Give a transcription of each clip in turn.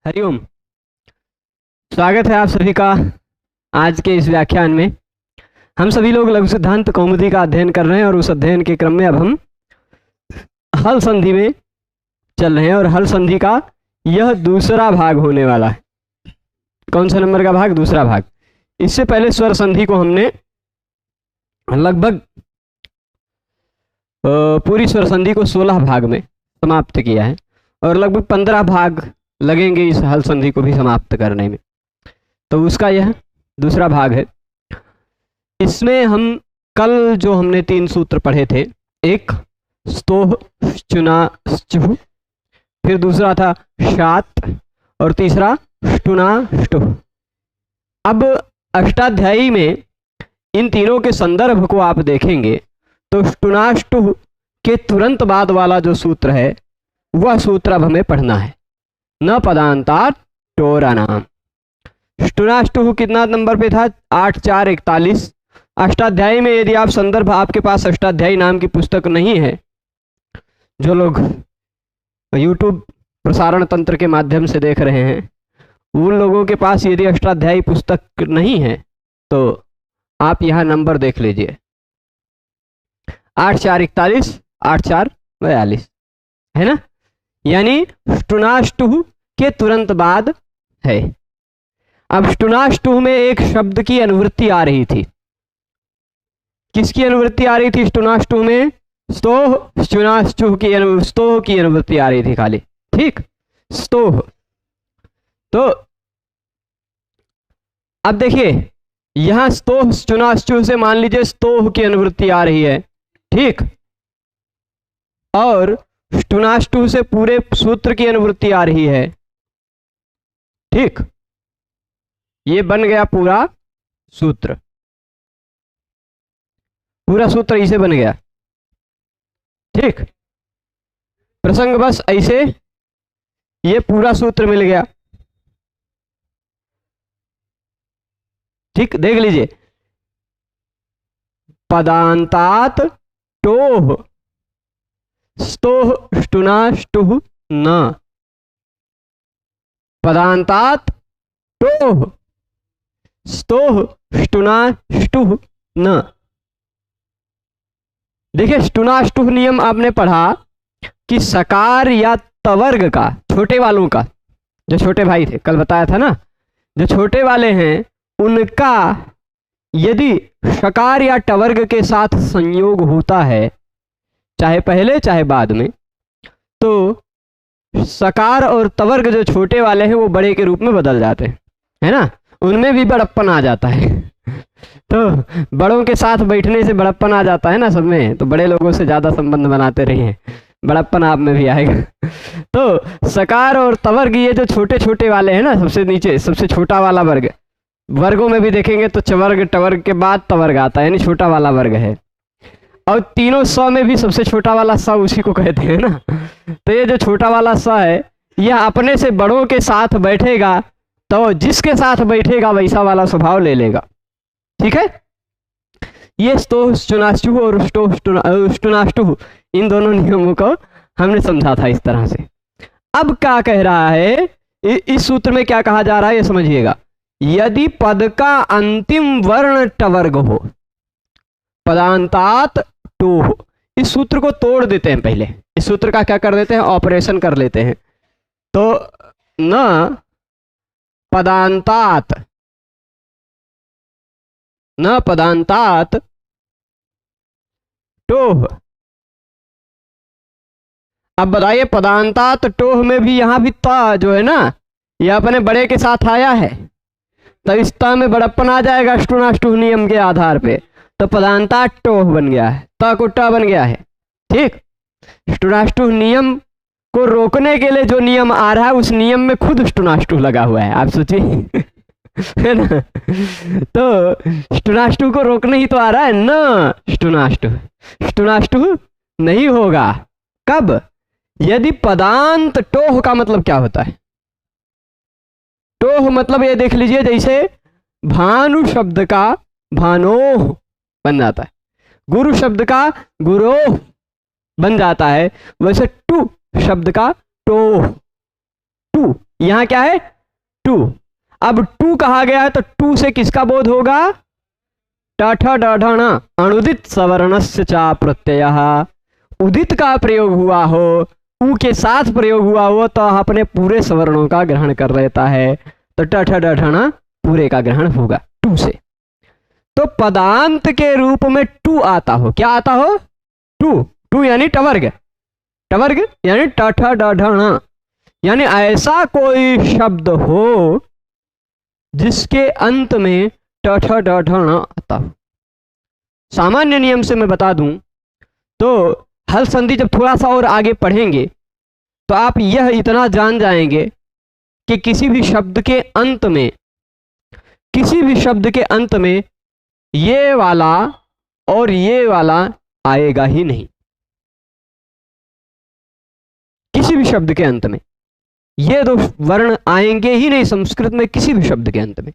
हरिओम। स्वागत है आप सभी का आज के इस व्याख्यान में। हम सभी लोग लघु सिद्धांत कौमुदी का अध्ययन कर रहे हैं और उस अध्ययन के क्रम में अब हम हल संधि में चल रहे हैं और हल संधि का यह दूसरा भाग होने वाला है। कौन सा नंबर का भाग? दूसरा भाग। इससे पहले स्वर संधि को हमने लगभग पूरी स्वर संधि को 16 भाग में समाप्त किया है और लगभग 15 भाग लगेंगे इस हल संधि को भी समाप्त करने में। तो उसका यह दूसरा भाग है। इसमें हम कल जो हमने 3 सूत्र पढ़े थे, एक स्तोह चुना चुह, फिर दूसरा था शात और तीसरा ष्टुना ष्टुह। अब अष्टाध्यायी में इन तीनों के संदर्भ को आप देखेंगे तो ष्टुनाष्टुह के तुरंत बाद वाला जो सूत्र है वह सूत्र अब हमें पढ़ना है। न पदांतात् टोरानाम। ष्टुनाष्टुह कितना नंबर पे था? 8 4 41। अष्टाध्यायी में यदि आप संदर्भ, आपके पास अष्टाध्यायी नाम की पुस्तक नहीं है, जो लोग YouTube प्रसारण तंत्र के माध्यम से देख रहे हैं उन लोगों के पास यदि अष्टाध्यायी पुस्तक नहीं है तो आप यहाँ नंबर देख लीजिए, 8 4 41 8 4 42 है ना, यानी ष्टुनाष्टुह के तुरंत बाद है। अब ष्टुनाष्टुह में एक शब्द की अनुवृत्ति आ रही थी। किसकी अनुवृत्ति आ रही थी ष्टुनाष्टुह में? स्तोह ष्टुनाष्टुह की स्तोह की अनुवृत्ति आ रही थी खाली। ठीक, स्तोह। तो अब देखिए यहां स्तोह ष्टुनाष्टुह से मान लीजिए स्तोह की अनुवृत्ति आ रही है, ठीक, और ष्टुनाष्टुह से पूरे सूत्र की अनुवृत्ति आ रही है, ठीक। ये बन गया पूरा सूत्र, पूरा सूत्र इसे बन गया, ठीक। प्रसंग बस ऐसे ये पूरा सूत्र मिल गया, ठीक। देख लीजिए, पदांतात् टोह स्तोह ष्टुनाष्टुह न। पदांतात् टोह स्तोह ष्टुनाष्टुह न। देखिए ष्टुनाष्टुह नियम आपने पढ़ा कि सकार या तवर्ग का, छोटे वालों का, जो छोटे भाई थे कल बताया था ना, जो छोटे वाले हैं उनका यदि सकार या टवर्ग के साथ संयोग होता है, चाहे पहले चाहे बाद में, तो सकार और तवर्ग जो छोटे वाले हैं वो बड़े के रूप में बदल जाते हैं, है ना, उनमें भी बड़प्पन आ जाता है। तो बड़ों के साथ बैठने से बड़प्पन आ जाता है ना सब में, तो बड़े लोगों से ज़्यादा संबंध बनाते रहिए, बड़प्पन आप में भी आएगा। तो सकार और तवर्ग ये जो छोटे छोटे वाले हैं ना, सबसे नीचे सबसे छोटा वाला वर्ग, वर्गों में भी देखेंगे तो चवर्ग टवर्ग के बाद तवर्ग आता है, यानी छोटा वाला वर्ग है। और तीनों स में भी सबसे छोटा वाला स उसी को कहते हैं ना। तो ये जो छोटा वाला स है यह अपने से बड़ों के साथ बैठेगा तो जिसके साथ बैठेगा वैसा वाला स्वभाव ले लेगा, ठीक है। ये स्तोह ष्टुनाष्टुह और ष्टुनाष्टुह इन दोनों नियमों को हमने समझा था इस तरह से। अब क्या कह रहा है इस सूत्र में, क्या कहा जा रहा है ये समझिएगा। यदि पद का अंतिम वर्ण टवर्ग हो, पदांतात् टोह, इस सूत्र को तोड़ देते हैं पहले, इस सूत्र का क्या कर देते हैं, ऑपरेशन कर लेते हैं। तो न पदांतात्, न पदांतात् टोह। अब बताइए पदांतात् टोह में भी यहां भी ता जो है ना यह अपने बड़े के साथ आया है, तो इस ता में बड़प्पन आ जाएगा ष्टुनाष्टुह नियम के आधार पे, तो पदांतात् टोह बन गया है, ता को टा बन गया है, ठीक। ष्टुनाष्टुह नियम को रोकने के लिए जो नियम आ रहा है उस नियम में खुद ष्टुनाष्टुह लगा हुआ है, आप सोचिए, है ना। तो ष्टुनाष्टुह को रोकने ही तो आ रहा है न ष्टुनाष्टुह। ष्टुनाष्टुह नहीं होगा कब? यदि पदांत टोह का मतलब क्या होता है? टोह मतलब ये देख लीजिए, जैसे भानु शब्द का भानोह बन जाता है, गुरु शब्द का गुरोह बन जाता है, वैसे टू शब्द का टोह, टू यहां क्या है? टू। अब टू कहा गया है तो टू से किसका बोध होगा? ट ठ ड ढ ण अनुदित सवर्णस्य चा प्रत्ययः। उदित का प्रयोग हुआ हो, उ के साथ प्रयोग हुआ हो तो अपने पूरे सवर्णों का ग्रहण कर लेता है, तो ट ठ ड ढ ण पूरे का ग्रहण होगा टू से। तो पदांत के रूप में टू आता हो, क्या आता हो? टू। टू यानी टवर्ग, टवर्ग यानी ट ठ ड ढ ण, यानी ऐसा कोई शब्द हो जिसके अंत में ट ठ ड ढ ण आता हो। सामान्य नियम से मैं बता दूं तो हल संधि जब थोड़ा सा और आगे पढ़ेंगे तो आप यह इतना जान जाएंगे कि किसी भी शब्द के अंत में, किसी भी शब्द के अंत में ये वाला और ये वाला आएगा ही नहीं। किसी भी शब्द के अंत में ये दो वर्ण आएंगे ही नहीं संस्कृत में, किसी भी शब्द के अंत में।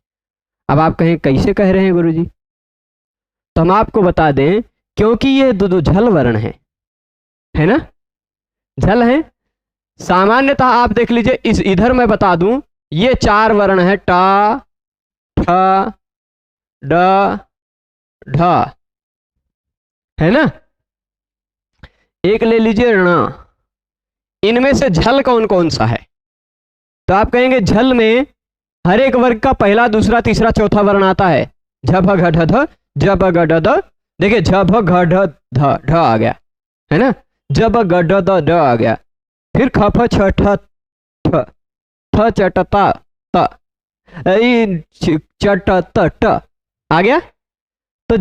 अब आप कहें कैसे कह रहे हैं गुरुजी? तो हम आपको बता दें, क्योंकि ये दो झल वर्ण है ना, झल है। सामान्यतः आप देख लीजिए, इस इधर मैं बता दूं, ये चार वर्ण है, ट ठ ड ढ, है ना। एक ले लीजिए ण। इनमें से झल कौन कौन सा है? तो आप कहेंगे झल में हर एक वर्ग का पहला, दूसरा, तीसरा, चौथा वर्ण आता है। झ भ घ ढ ध, ज ब ग ड द। देखिए झ भ घ ढ ध ढ आ गया, है ना। ज ब ग ड द ड आ गया। फिर ख फ छ ठ ठ, थ च ट त त, च ट त ट आ गया। तो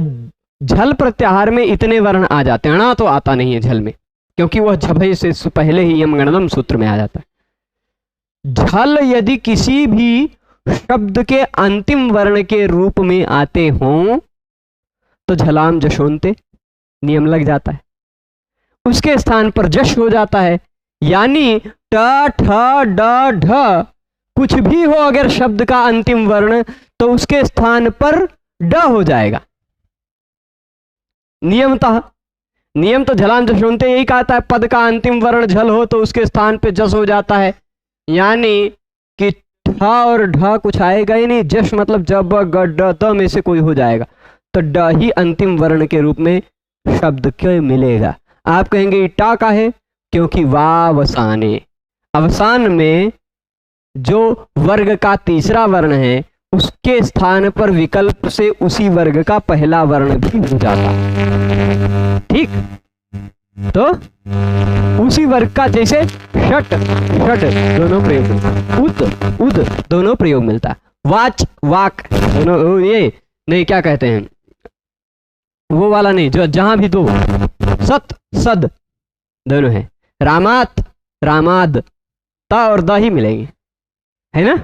झल प्रत्याहार में इतने वर्ण आ जाते हैं। ण तो आता नहीं है झल में, क्योंकि वह झभय से पहले ही यमगणनम सूत्र में आ जाता है। झल यदि किसी भी शब्द के अंतिम वर्ण के रूप में आते हों तो झलाम जशोंते नियम लग जाता है, उसके स्थान पर जश हो जाता है। यानी ट ठ ड ढ कुछ भी हो अगर शब्द का अंतिम वर्ण, तो उसके स्थान पर ड हो जाएगा नियमतः। नियम तो झलाम जशोंते यही कहता है, पद का अंतिम वर्ण झल हो तो उसके स्थान पे जस हो जाता है। यानी कि ठ और ढ कुछ आएगा ही नहीं, जश मतलब जब ग ड द में से कोई हो जाएगा, तो ड ही अंतिम वर्ण के रूप में शब्द क्यों मिलेगा? आप कहेंगे टा का है, क्योंकि वावसाने, अवसान में जो वर्ग का तीसरा वर्ण है उसके स्थान पर विकल्प से उसी वर्ग का पहला वर्ण भी हो जाता है। ठीक, तो उसी वर्ग का, जैसे षट षट दोनों प्रयोग मिलता है, उद उद दोनों प्रयोग मिलता है, वाच वाक दोनों, ये नहीं क्या कहते हैं वो वाला नहीं, जो जहां भी दो, सत सद दोनों है, रामात रामाद, ता और दा ही मिलेंगे, है ना।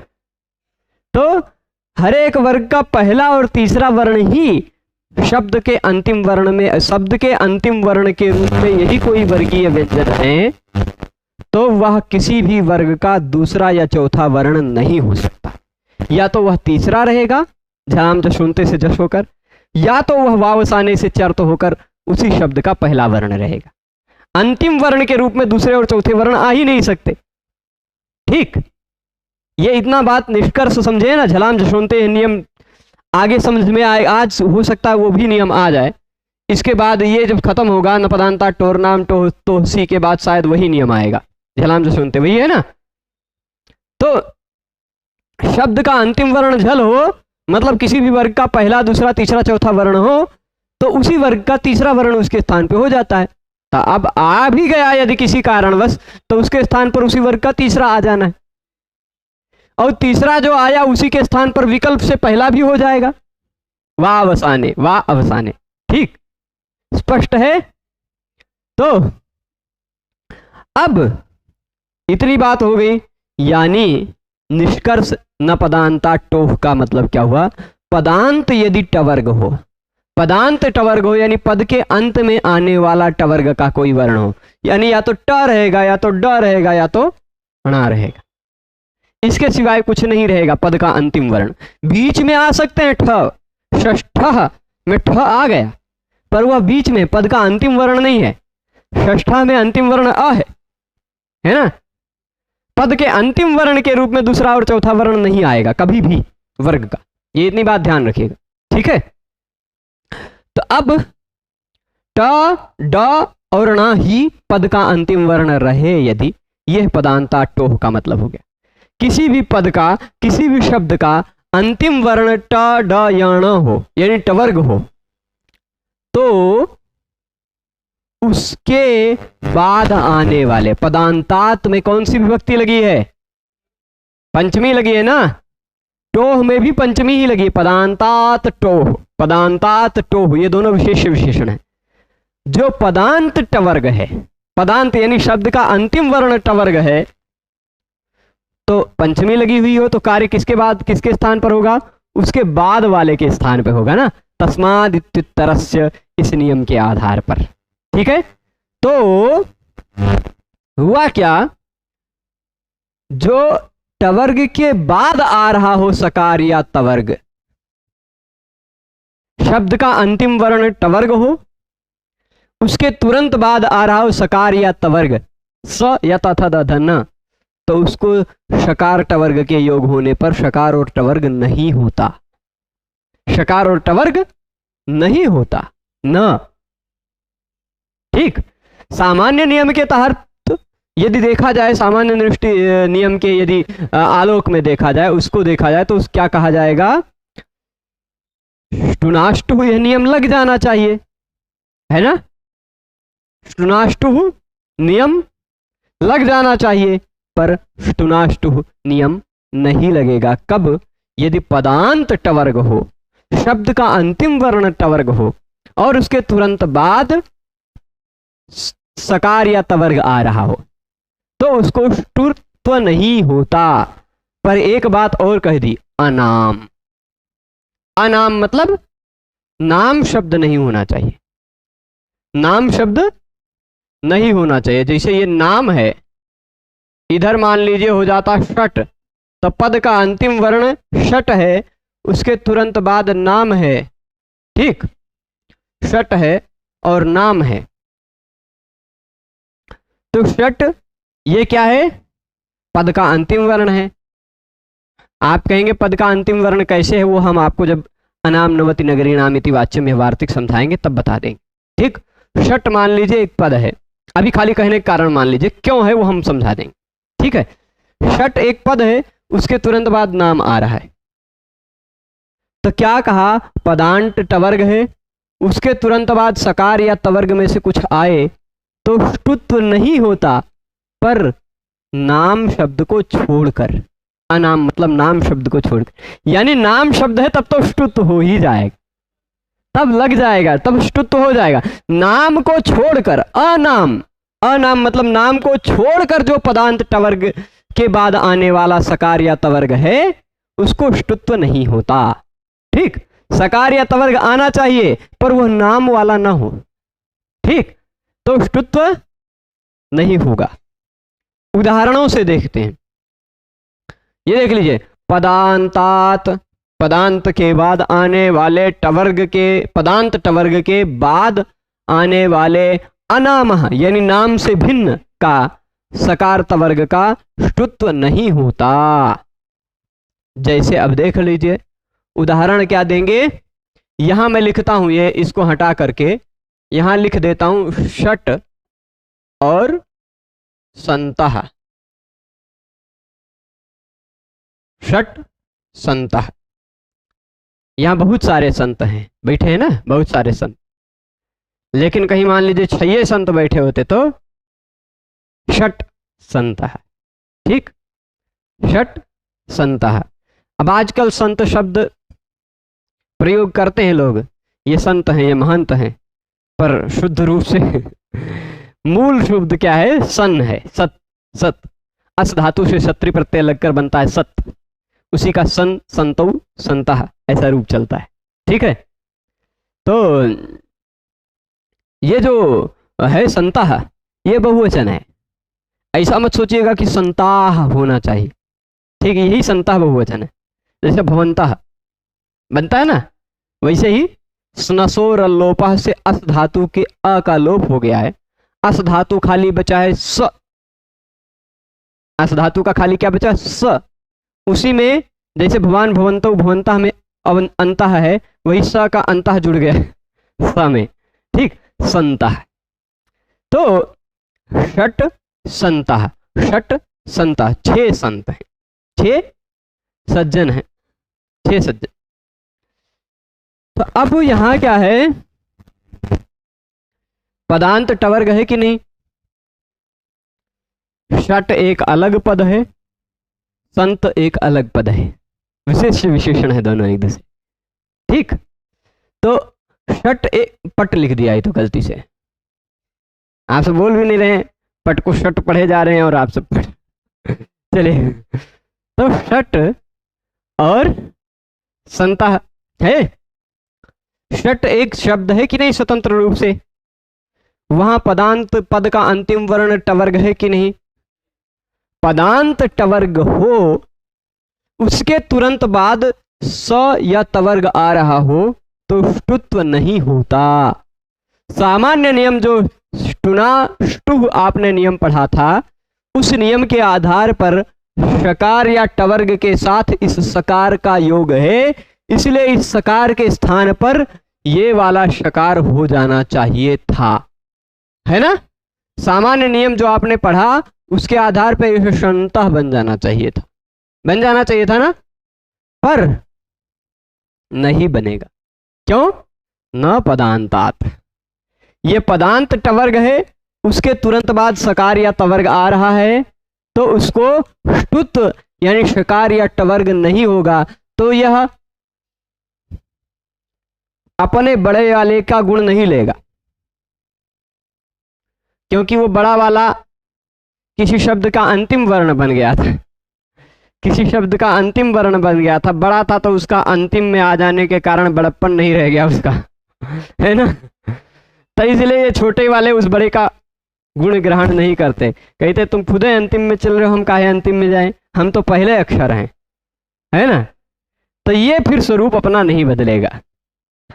तो हर एक वर्ग का पहला और तीसरा वर्ण ही शब्द के अंतिम वर्ण में, शब्द के अंतिम वर्ण के रूप में यही कोई वर्गीय व्यंजन है, तो वह किसी भी वर्ग का दूसरा या चौथा वर्ण नहीं हो सकता। या तो वह तीसरा रहेगा झलाम जशोंते से जश होकर, या तो वह वावसाने से चर्त होकर उसी शब्द का पहला वर्ण रहेगा। अंतिम वर्ण के रूप में दूसरे और चौथे वर्ण आ ही नहीं सकते। ठीक, ये इतना बात निष्कर्ष समझे ना, झलाम जशोंते नियम आगे समझ में आए, आज हो सकता है वो भी नियम आ जाए। इसके बाद ये जब खत्म होगा न पदांता टोरनाम टोहसी के बाद शायद वही नियम आएगा, झलाम जशोंते वही है ना। तो शब्द का अंतिम वर्ण झल हो, मतलब किसी भी वर्ग का पहला, दूसरा, तीसरा, चौथा वर्ण हो, तो उसी वर्ग का तीसरा वर्ण उसके स्थान पे हो जाता है। तो अब आ भी गया यदि किसी कारणवश, तो उसके स्थान पर उसी वर्ग का तीसरा आ जाना है, और तीसरा जो आया उसी के स्थान पर विकल्प से पहला भी हो जाएगा, वाह अवसाने वाह अवसाने। ठीक, स्पष्ट है। तो अब इतनी बात हो गई, यानी निष्कर्ष न पदांता टोह का मतलब क्या हुआ? पदांत यदि टवर्ग हो, पदांत टवर्ग हो, यानी पद के अंत में आने वाला टवर्ग का कोई वर्ण हो, यानी या तो ट रहेगा, या तो ड रहेगा, या तो ण रहेगा, इसके सिवाय कुछ नहीं रहेगा पद का अंतिम वर्ण। बीच में आ सकते हैं ठ, षष्ठ में ठ आ गया, पर वह बीच में पद का अंतिम वर्ण नहीं है। षष्ठा में अंतिम वर्ण अ है ना। पद के अंतिम वर्ण के रूप में दूसरा और चौथा वर्ण नहीं आएगा कभी भी वर्ग का, ये इतनी बात ध्यान रखिएगा, ठीक है। तो अब ट, ड और ण ही पद का अंतिम वर्ण रहे यदि, यह पदांता टोह का मतलब हो गया। किसी भी पद का, किसी भी शब्द का अंतिम वर्ण ट, ड या ण हो, यानी टवर्ग हो, तो उसके बाद आने वाले पदांतात में कौन सी विभक्ति लगी है? पंचमी लगी है ना। टोह में भी पंचमी ही लगी, पदांतात टोह, पदांतात टोह, ये दोनों विशेष विशेषण है। जो पदांत टवर्ग है, पदांत यानी शब्द का अंतिम वर्ण टवर्ग है, तो पंचमी लगी हुई हो तो कार्य किसके बाद किसके स्थान पर होगा? उसके बाद वाले के स्थान पर होगा ना, तस्माद् इत्युत्तरस्य, इस नियम के आधार पर, ठीक है। तो हुआ क्या, जो टवर्ग के बाद आ रहा हो सकार या तवर्ग, शब्द का अंतिम वर्ण टवर्ग हो, उसके तुरंत बाद आ रहा हो सकार या तवर्ग, स या तथा दधन, तो उसको शकार टवर्ग के योग होने पर शकार और टवर्ग नहीं होता, शकार और टवर्ग नहीं होता न, ठीक। सामान्य नियम के तहत यदि देखा जाए, सामान्य दृष्टि नियम के यदि आलोक में देखा जाए, उसको देखा जाए, तो क्या कहा जाएगा? ष्टुनाष्टुः, यह नियम लग जाना चाहिए, है ना। ष्टुनाष्टुः नियम लग जाना चाहिए, पर ष्टुनाष्टुः नियम नहीं लगेगा। कब? यदि पदांत टवर्ग हो, शब्द का अंतिम वर्ण टवर्ग हो और उसके तुरंत बाद सकार या तवर्ग आ रहा हो, तो उसको ष्टुत्व नहीं होता। पर एक बात और कह दी, अनाम, अनाम मतलब नाम शब्द नहीं होना चाहिए, नाम शब्द नहीं होना चाहिए। जैसे ये नाम है, इधर मान लीजिए हो जाता षट, तो पद का अंतिम वर्ण षट है, उसके तुरंत बाद नाम है, ठीक, षट है और नाम है, तो षट ये क्या है? पद का अंतिम वर्ण है। आप कहेंगे पद का अंतिम वर्ण कैसे है, वो हम आपको जब अनाम नवति नगरी नाम इति वाच्यम व्यवहारिक समझाएंगे तब बता देंगे, ठीक। षट मान लीजिए एक पद है, अभी खाली कहने के कारण मान लीजिए क्यों है वो हम समझा देंगे, ठीक है। षट एक पद है, उसके तुरंत बाद नाम आ रहा है, तो क्या कहा? पदांत टवर्ग है, उसके तुरंत बाद सकार या तवर्ग में से कुछ आए तो ष्टुत्व नहीं होता, पर नाम शब्द को छोड़कर, अनाम मतलब नाम शब्द को छोड़कर, यानी नाम शब्द है तब तो ष्टुत्व हो ही जाएगा, तब लग जाएगा, तब ष्टुत्व हो जाएगा। नाम को छोड़कर अनाम, अनाम मतलब नाम को छोड़कर जो पदांत टवर्ग के बाद आने वाला सकार या तवर्ग है उसको ष्टुत्व नहीं होता, ठीक। सकार या तवर्ग आना चाहिए पर वह नाम वाला ना हो, ठीक, तो ष्टुत्व नहीं होगा। उदाहरणों से देखते हैं, ये देख लीजिए, पदांतात, पदांत के बाद आने वाले टवर्ग के, पदांत टवर्ग के बाद आने वाले अनामः यानी नाम से भिन्न का सकार तवर्ग का ष्टुत्व नहीं होता। जैसे अब देख लीजिए, उदाहरण क्या देंगे, यहां मैं लिखता हूं, ये इसको हटा करके यहां लिख देता हूं षट और संतः, षट संतः। यहां बहुत सारे संत हैं, बैठे हैं ना बहुत सारे संत, लेकिन कहीं मान लीजिए 6 संत बैठे होते तो षट संतः, ठीक, षट संतः। अब आजकल संत शब्द प्रयोग करते हैं लोग, ये संत हैं, ये महंत हैं, पर शुद्ध रूप से मूल शब्द क्या है? सन है, सत, सत, अस धातु से सत्री प्रत्यय लगकर बनता है सत, उसी का सन, संतौ, संतः ऐसा रूप चलता है, ठीक है। तो ये जो है संतः, ये बहुवचन है, ऐसा मत सोचिएगा कि संताः होना चाहिए, ठीक है, यही संतः बहुवचन है। जैसे भवन्तः बनता है ना, वैसे ही स्नसोर लोपः से अस धातु के अ का लोप हो गया है, अस धातु खाली बचा है स, अस धातु का खाली क्या बचा, स। उसी में जैसे भवान भवंतो भवंता में अंतः है, वही स का अंतः जुड़ गया स में, ठीक, संतः। तो षट संतः, षट संतः, 6 संत हैं, 6 सज्जन हैं, 6 सज्जन। तो अब यहां क्या है, पदांत टवर्ग है कि नहीं, षट एक अलग पद है, संत एक अलग पद है, विशेष विशेषण है दोनों एक दूसरे, ठीक। तो षट एक पट लिख दिया है तो गलती से, आपसे बोल भी नहीं रहे हैं, पट को षट पढ़े जा रहे हैं और आप सब पढ़ चलिए। तो षट और संता है, षट एक शब्द है कि नहीं स्वतंत्र रूप से, वहां पदांत पद का अंतिम वर्ण टवर्ग है कि नहीं, पदांत टवर्ग हो उसके तुरंत बाद स या तवर्ग आ रहा हो तो ष्टुत्व नहीं होता। सामान्य नियम जो ष्टुना ष्टुह आपने नियम पढ़ा था, उस नियम के आधार पर शकार या टवर्ग के साथ इस सकार का योग है, इसलिए इस सकार के स्थान पर ये वाला शकार हो जाना चाहिए था, है ना। सामान्य नियम जो आपने पढ़ा उसके आधार पर यह शंतः बन जाना चाहिए था, बन जाना चाहिए था ना, पर नहीं बनेगा। क्यों, न पदांतात, ये पदांत टवर्ग है, उसके तुरंत बाद सकार या तवर्ग आ रहा है, तो उसको ष्टुत्व यानी शकार या टवर्ग नहीं होगा, तो यह अपने बड़े वाले का गुण नहीं लेगा, क्योंकि वो बड़ा वाला किसी शब्द का अंतिम वर्ण बन गया था, किसी शब्द का अंतिम वर्ण बन गया था, बड़ा था तो उसका अंतिम में आ जाने के कारण बड़प्पन नहीं रह गया उसका, है ना। तो इसलिए ये छोटे वाले उस बड़े का गुण ग्रहण नहीं करते, कहते तुम खुद अंतिम में चल रहे हो, हम काहे अंतिम में जाएं, हम तो पहले अक्षर हैं, है ना। तो ये फिर स्वरूप अपना नहीं बदलेगा,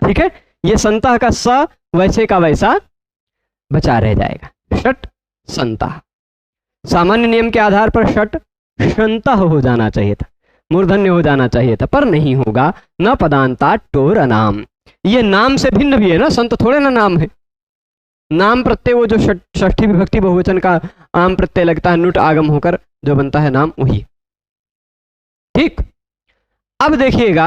ठीक है। ये संतः का स वैसे का वैसा बचा रह जाएगा, षट संतः। सामान्य नियम के आधार पर षट शंतः हो जाना चाहिए था, मूर्धन्य हो जाना चाहिए था, पर नहीं होगा। न पदांता टोर अनाम, ये नाम से भिन्न भी है ना, संत थोड़े ना नाम है, नाम प्रत्यय वो जो षष्ठी विभक्ति बहुवचन का आम प्रत्यय लगता है, नुट आगम होकर जो बनता है नाम, वही, ठीक। अब देखिएगा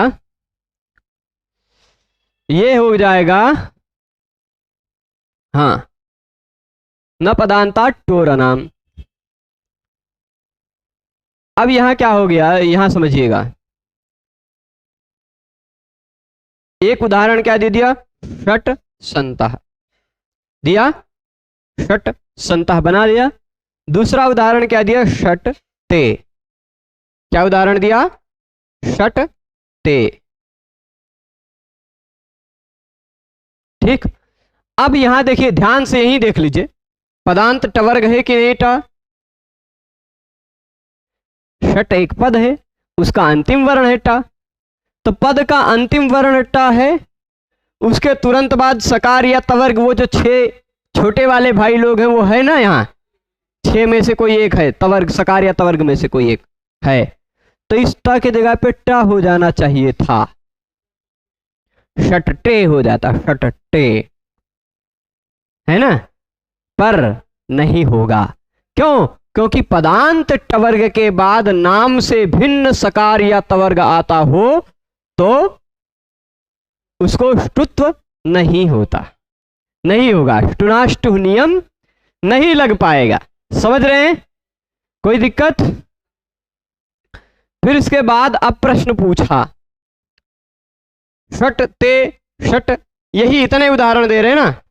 ये हो जाएगा, हाँ, न पदांता टोर अनाम। अब यहां क्या हो गया, यहां समझिएगा, एक उदाहरण क्या दे दिया, षट संतः दिया, षट संतः बना दिया। दूसरा उदाहरण क्या दिया, षट ते, क्या उदाहरण दिया, षट ते, ठीक। अब यहां देखिए, ध्यान से यही देख लीजिए, पदांत टवर्ग है कि नहीं टा, षट एक पद है, उसका अंतिम वर्ण है टा, तो पद का अंतिम वर्ण टा है, उसके तुरंत बाद सकार या तवर्ग, वो जो 6 छोटे वाले भाई लोग हैं वो है ना, यहाँ 6 में से कोई एक है, तवर्ग सकार या तवर्ग में से कोई एक है, तो इस टा की जगह पे टा हो जाना चाहिए था, षटटे हो जाता, षटटे, है ना, पर नहीं होगा। क्यों, क्योंकि पदांत टवर्ग के बाद नाम से भिन्न सकार या तवर्ग आता हो तो उसको ष्टुत्व नहीं होता, नहीं होगा, ष्टुनाष्टु नियम नहीं लग पाएगा, समझ रहे हैं, कोई दिक्कत। फिर इसके बाद अब प्रश्न पूछा, षट ते षट, यही इतने उदाहरण दे रहे हैं ना,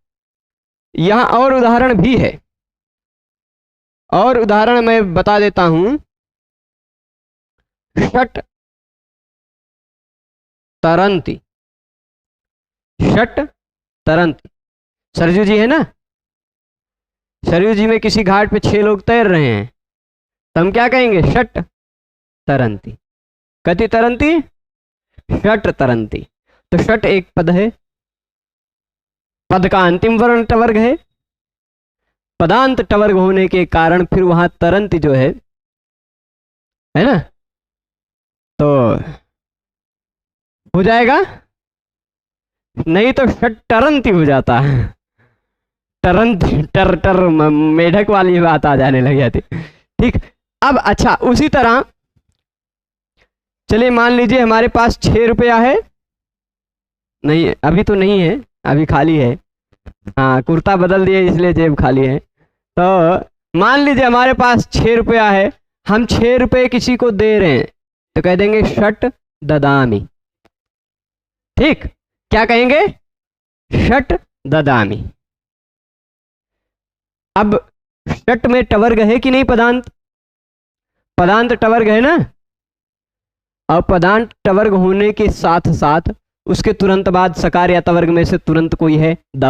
यहां और उदाहरण भी है, और उदाहरण मैं बता देता हूं, षट तरंती, षट तरंती, सरजू जी है ना, सरयू जी में किसी घाट पे 6 लोग तैर रहे हैं, तो हम क्या कहेंगे, षट तरंती, कति तरंती, षट तरंती। तो षट एक पद है, पद का अंतिम वर्ण टवर्ग है, पदांत टवर्ग होने के कारण फिर वहां तरंती जो है है ना, तो हो जाएगा, नहीं तो टरंती हो जाता है, टरंत टर टर मेढक वाली बात आ जाने लग जाती। ठीक, अब अच्छा उसी तरह चलिए मान लीजिए हमारे पास 6 रुपया है, नहीं अभी तो नहीं है, अभी खाली है, हाँ कुर्ता बदल दिए इसलिए जेब खाली है। तो मान लीजिए हमारे पास 6 रुपया है, हम 6 रुपये किसी को दे रहे हैं, तो कह देंगे षट ददामी। ठीक, क्या कहेंगे, षट ददामी। अब षट में टवर्ग है कि नहीं, पदांत, पदांत टवर्ग है ना, और पदांत टवर्ग होने के साथ साथ उसके तुरंत बाद सकार या तवर्ग में से तुरंत कोई है द,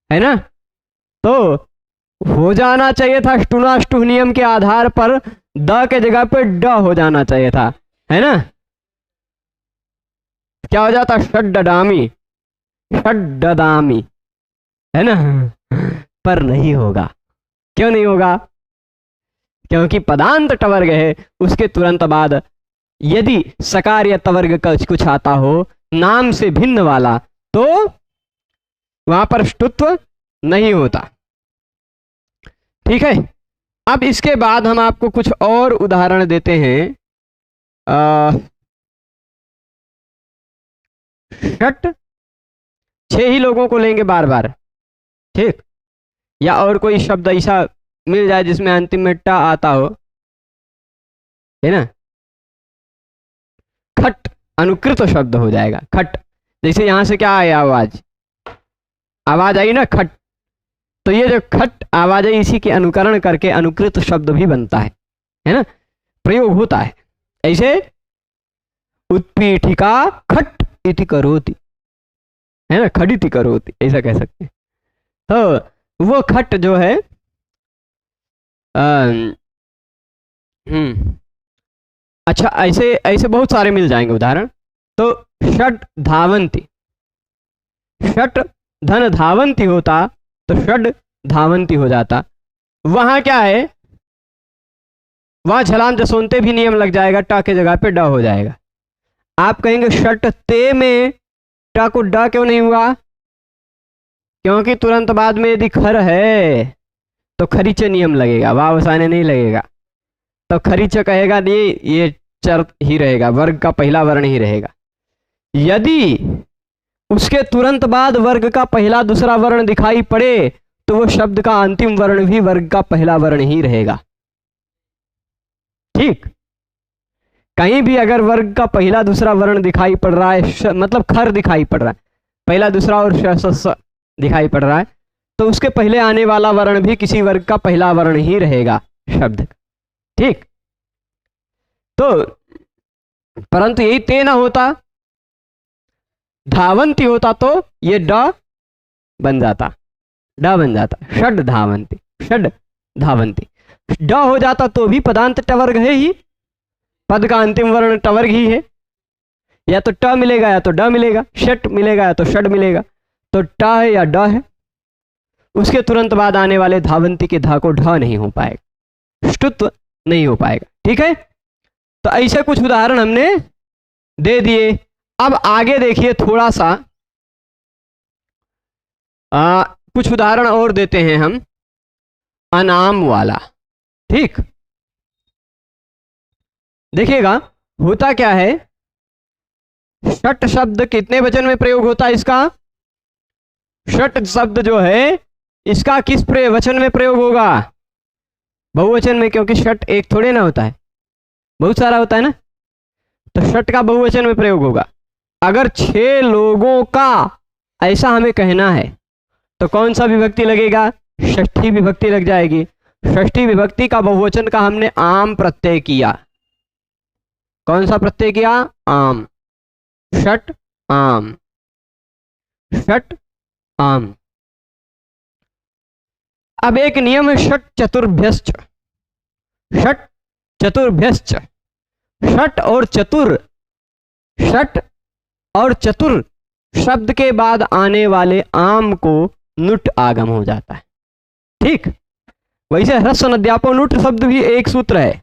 है ना, तो हो जाना चाहिए था स्टुनाष्टुह नियम के आधार पर द के जगह पे ड हो जाना चाहिए था, है ना, क्या हो जाता, षड्डदामी, षड्डदामी, है ना, पर नहीं होगा। क्यों नहीं होगा, क्योंकि पदांत टवर्ग है, उसके तुरंत बाद यदि सकार या तवर्ग का कुछ आता हो नाम से भिन्न वाला, तो वहां पर ष्टुत्व नहीं होता। ठीक है, अब इसके बाद हम आपको कुछ और उदाहरण देते हैं। षट 6 ही लोगों को लेंगे बार बार, ठीक, या और कोई शब्द ऐसा मिल जाए जिसमें अंतिम में टा आता हो, है ना, खट अनुकृत शब्द हो जाएगा, खट, जैसे यहां से क्या आया, आवाज, आवाज आई ना, खट, तो ये जो खट आवाज है इसी के अनुकरण करके अनुकृत शब्द भी बनता है ना, प्रयोग होता है। ऐसे उत्पीठिका खट इति करोति, है ना, खडिति करोति, ऐसा कह सकते हैं। तो वो खट जो है अच्छा, ऐसे ऐसे बहुत सारे मिल जाएंगे उदाहरण। तो षट धावंती, षट धन धावंती होता तो षड धावंती हो जाता। वहां क्या है, वहां छलाम जसोनते भी नियम लग जाएगा, टा के जगह पे ड हो जाएगा। आप कहेंगे षट ते में टा को ड क्यों नहीं हुआ, क्योंकि तुरंत बाद में यदि खर है तो खरीच नियम लगेगा, वाव वसाने नहीं लगेगा, तो खरीच कहेगा ये चर ही रहेगा, वर्ग का पहला वर्ण ही रहेगा। यदि उसके तुरंत बाद वर्ग का पहला दूसरा वर्ण दिखाई पड़े तो वो शब्द का अंतिम वर्ण भी वर्ग का पहला वर्ण ही रहेगा। ठीक, कहीं भी अगर वर्ग का पहला दूसरा वर्ण दिखाई पड़ रहा है, मतलब खर दिखाई पड़ रहा है, पहला दूसरा और श दिखाई पड़ रहा है, तो उसके पहले आने वाला वर्ण भी किसी वर्ग का पहला वर्ण ही रहेगा शब्द का। ठीक, तो परंतु यही ते ना होता, धावंती होता तो ये ड बन जाता, ड बन जाता, षड धावंती, षड धावंती। ड हो जाता तो भी पदांत टवर्ग है ही, पद का अंतिम वर्ण टवर्ग ही है, या तो ट मिलेगा या तो ड मिलेगा, षट मिलेगा या तो षड मिलेगा, तो ट है या ड है। उसके तुरंत बाद आने वाले धावंती के धा को ढ नहीं हो पाएगा, ष्टुत्व नहीं हो पाएगा। ठीक है, तो ऐसे कुछ उदाहरण हमने दे दिए। अब आगे देखिए थोड़ा सा कुछ उदाहरण और देते हैं हम अनाम वाला। ठीक, देखिएगा होता क्या है, षट शब्द कितने वचन में प्रयोग होता है इसका, षट शब्द जो है इसका किस वचन में प्रयोग होगा, बहुवचन में, क्योंकि षट एक थोड़े ना होता है, बहुत सारा होता है ना, तो षट का बहुवचन में प्रयोग होगा। अगर 6 लोगों का ऐसा हमें कहना है तो कौन सा विभक्ति लगेगा, षष्ठी विभक्ति लग जाएगी। षष्ठी विभक्ति का बहुवचन का हमने आम प्रत्यय किया, कौन सा प्रत्यय किया, आम, षट आम, षट आम। अब एक नियम है षट चतुर्भ्यश्च, षट चतुर्भ्यश्च, षट और चतुर, षट और चतुर शब्द के बाद आने वाले आम को नुट आगम हो जाता है। ठीक, वैसे ह्रस्व नद्यापो नुट शब्द भी एक सूत्र है,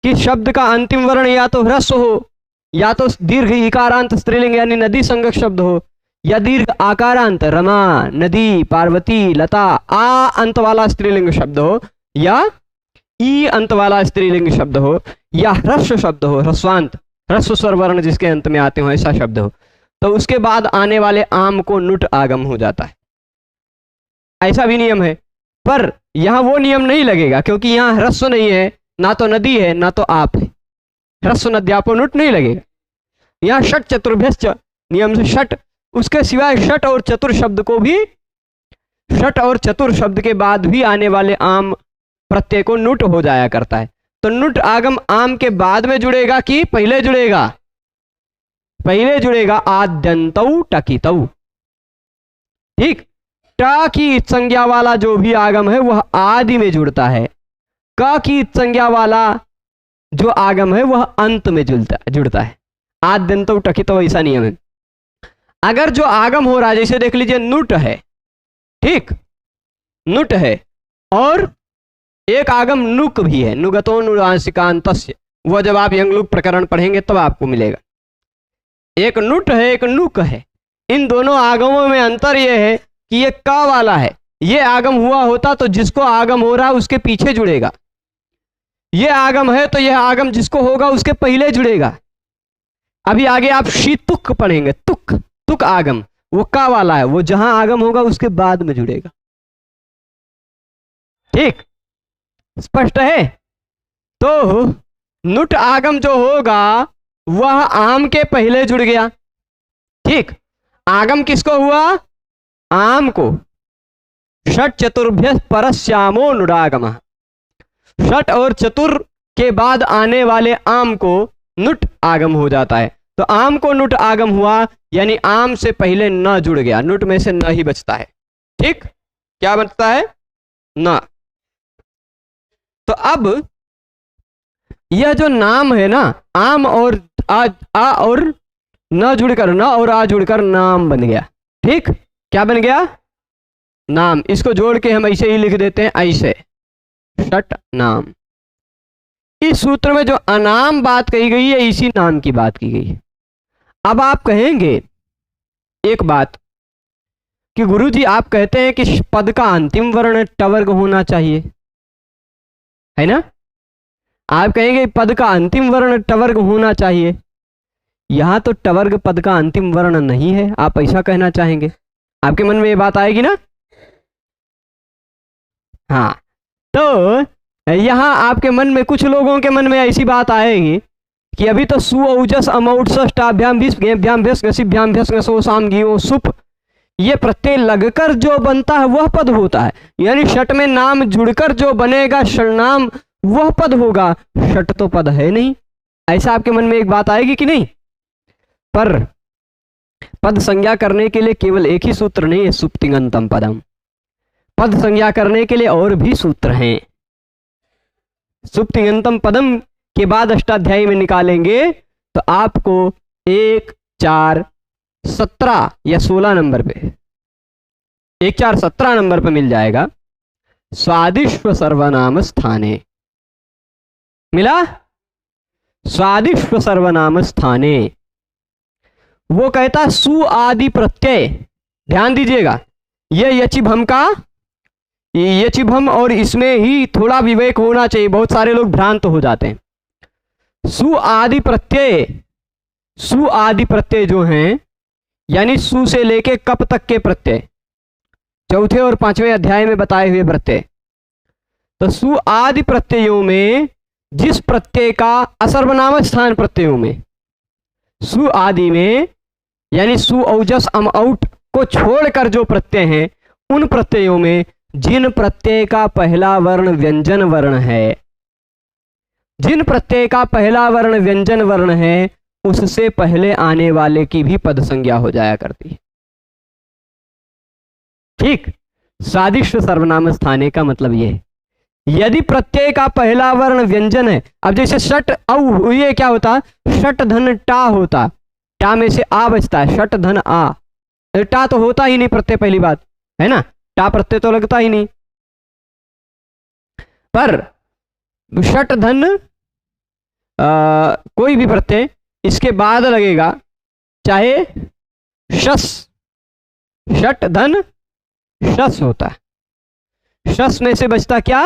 कि शब्द का अंतिम वर्ण या तो ह्रस्व हो, या तो दीर्घ इकारांत स्त्रीलिंग यानी नदी संज्ञक शब्द हो, या दीर्घ आकारांत रमा, नदी, पार्वती, लता, आ अंत वाला स्त्रीलिंग शब्द हो, या ई अंत वाला स्त्रीलिंग शब्द हो, या ह्रस्व शब्द हो, ह्रस्वांत, ह्रस्व स्वर वर्ण जिसके अंत में आते हो ऐसा शब्द हो, तो उसके बाद आने वाले आम को नुट आगम हो जाता है। ऐसा भी नियम है, पर यहां वो नियम नहीं लगेगा क्योंकि यहां ह्रस्व नहीं है, ना तो नदी है ना तो आप है, ह्रस्व नद्यापो नुट नहीं लगेगा। यहां षट चतुर्भ्यश्च नियम से षट, उसके सिवाय षट और चतुर शब्द को भी, षट और चतुर शब्द के बाद भी आने वाले आम प्रत्यय को नुट हो जाया करता है। तो नुट आगम आम के बाद में जुड़ेगा कि पहले जुड़ेगा? पहले जुड़ेगा, आद्यंतौ टकितौ। ठीक, ट की संज्ञा वाला जो भी आगम है वह आदि में जुड़ता है, क की संज्ञा वाला जो आगम है वह अंत में जुड़ता है। आद्यंतौ टकितौ ऐसा नियम है। अगर जो आगम हो रहा है, जैसे देख लीजिए नुट है, ठीक, नुट है, और एक आगम नुक भी है, नुगतो नुरांशिकांतस्य, वह जब आप यंगलुक प्रकरण पढ़ेंगे तब आपको मिलेगा। एक नुट है, एक नुक है। इन दोनों आगमों में अंतर यह है कि ये क वाला है, ये आगम हुआ होता तो जिसको आगम हो रहा है उसके पीछे जुड़ेगा, ये आगम है तो यह आगम जिसको होगा उसके पहले जुड़ेगा। अभी आगे आप शीतुक पढ़ेंगे, तुक, तुक आगम, वो क वाला है, वो जहां आगम होगा उसके बाद में जुड़ेगा। ठीक, स्पष्ट है? तो नुट आगम जो होगा वह आम के पहले जुड़ गया। ठीक, आगम किसको हुआ? आम को। षट चतुर्भ्य परस्यामो नुडागम, षट और चतुर के बाद आने वाले आम को नुट आगम हो जाता है। तो आम को नुट आगम हुआ यानी आम से पहले न जुड़ गया, नुट में से न ही बचता है। ठीक, क्या बचता है? न। तो अब यह जो नाम है ना, आम और आ और न जुड़कर, न और आ जुड़कर नाम बन गया। ठीक, क्या बन गया? नाम। इसको जोड़ के हम ऐसे ही लिख देते हैं, ऐसे, षट नाम। इस सूत्र में जो अनाम बात कही गई है इसी नाम की बात की गई है। अब आप कहेंगे एक बात कि गुरुजी आप कहते हैं कि पद का अंतिम वर्ण टवर्ग होना चाहिए, है ना? आप कहेंगे पद का अंतिम वर्ण टवर्ग होना चाहिए। यहां तो टवर्ग पद का अंतिम वर्ण नहीं है, आप ऐसा कहना चाहेंगे? आपके मन में ये बात आएगी ना? हाँ, तो यहां आपके मन में, कुछ लोगों के मन में ऐसी बात आएगी कि अभी तो सु औजस अमौट षष्टाभ्याम भ्याम भ्यस भ्याम भ्यस सो साम घी सुप, ये प्रत्यय लगकर जो बनता है वह पद होता है, यानी षट में नाम जुड़कर जो बनेगा षणनाम वह पद होगा। षट तो पद है नहीं, ऐसा आपके मन में एक बात आएगी कि नहीं? पर पद संज्ञा करने के लिए केवल एक ही सूत्र नहीं है, सुप्तिगंतम पदम। पद संज्ञा करने के लिए और भी सूत्र हैं। सुप्तिगंतम पदम के बाद अष्टाध्यायी में निकालेंगे तो आपको 1, 4, 17 या 16 नंबर पे, 1, 4, 17 नंबर पे मिल जाएगा। स्वादिष्व सर्वनाम स्थाने मिला, स्वादिष्व सर्वनाम स्थाने। वो कहता सु आदि प्रत्यय, ध्यान दीजिएगा, ये यचिभम का, यचिभम, और इसमें ही थोड़ा विवेक होना चाहिए, बहुत सारे लोग भ्रांत हो जाते हैं। सु आदि प्रत्यय, सु आदि प्रत्यय जो हैं यानी सु से लेके कप तक के प्रत्यय, चौथे और 5वें अध्याय में बताए हुए प्रत्यय। तो सु आदि प्रत्ययों में जिस प्रत्यय का असर्वनाम स्थान प्रत्ययों में, सु आदि में यानी सु औजस अम औट को छोड़कर जो प्रत्यय हैं उन प्रत्ययों में जिन प्रत्यय का पहला वर्ण व्यंजन वर्ण है, जिन प्रत्यय का पहला वर्ण व्यंजन वर्ण है उससे पहले आने वाले की भी पद संज्ञा हो जाया करती है। ठीक, सादिश्व सर्वनाम स्थाने का मतलब यह है, यदि प्रत्यय का पहला वर्ण व्यंजन है, अब जैसे षट औ, ये क्या होता? षट धन टा होता, टा में से आ बचता है, षट धन आ, टा तो होता ही नहीं प्रत्यय, पहली बात है ना, टा प्रत्यय तो लगता ही नहीं। पर षट धन कोई भी प्रत्यय इसके बाद लगेगा, चाहे शस, शट धन शस होता है, शस में से बचता क्या,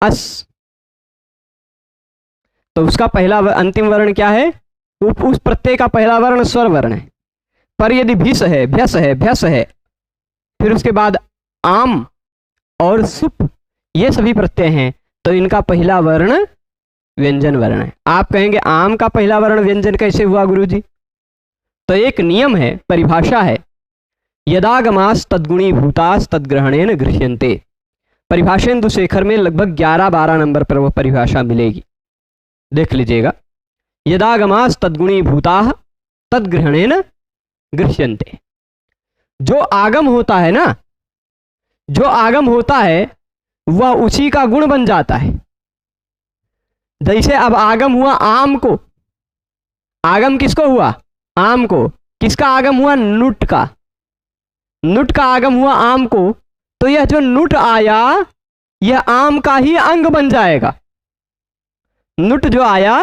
अस, तो उसका पहला अंतिम वर्ण क्या है, उस प्रत्यय का पहला वर्ण स्वर वर्ण है। पर यदि भिस है, भ्यस है, भ्यस है, फिर उसके बाद आम और सुप, ये सभी प्रत्यय हैं, तो इनका पहला वर्ण व्यंजन वर्ण है। आप कहेंगे आम का पहला वर्ण व्यंजन कैसे हुआ गुरुजी? तो एक नियम है, परिभाषा है, यदागमास तद्गुणी भूतास तद्ग्रहणेन गृह्यन्ते। परिभाषेन्दु शेखर में लगभग 11-12 नंबर पर वह परिभाषा मिलेगी, देख लीजिएगा। यदागमास तद्गुणी भूताः तद्ग्रहणेन गृह्यन्ते। जो आगम होता है ना, जो आगम होता है वह उसी का गुण बन जाता है। जैसे अब आगम हुआ आम को, आगम किसको हुआ, आम को, किसका आगम हुआ, नुट का, नुट का आगम हुआ आम को, तो यह जो नुट आया यह आम का ही अंग बन जाएगा। नुट जो आया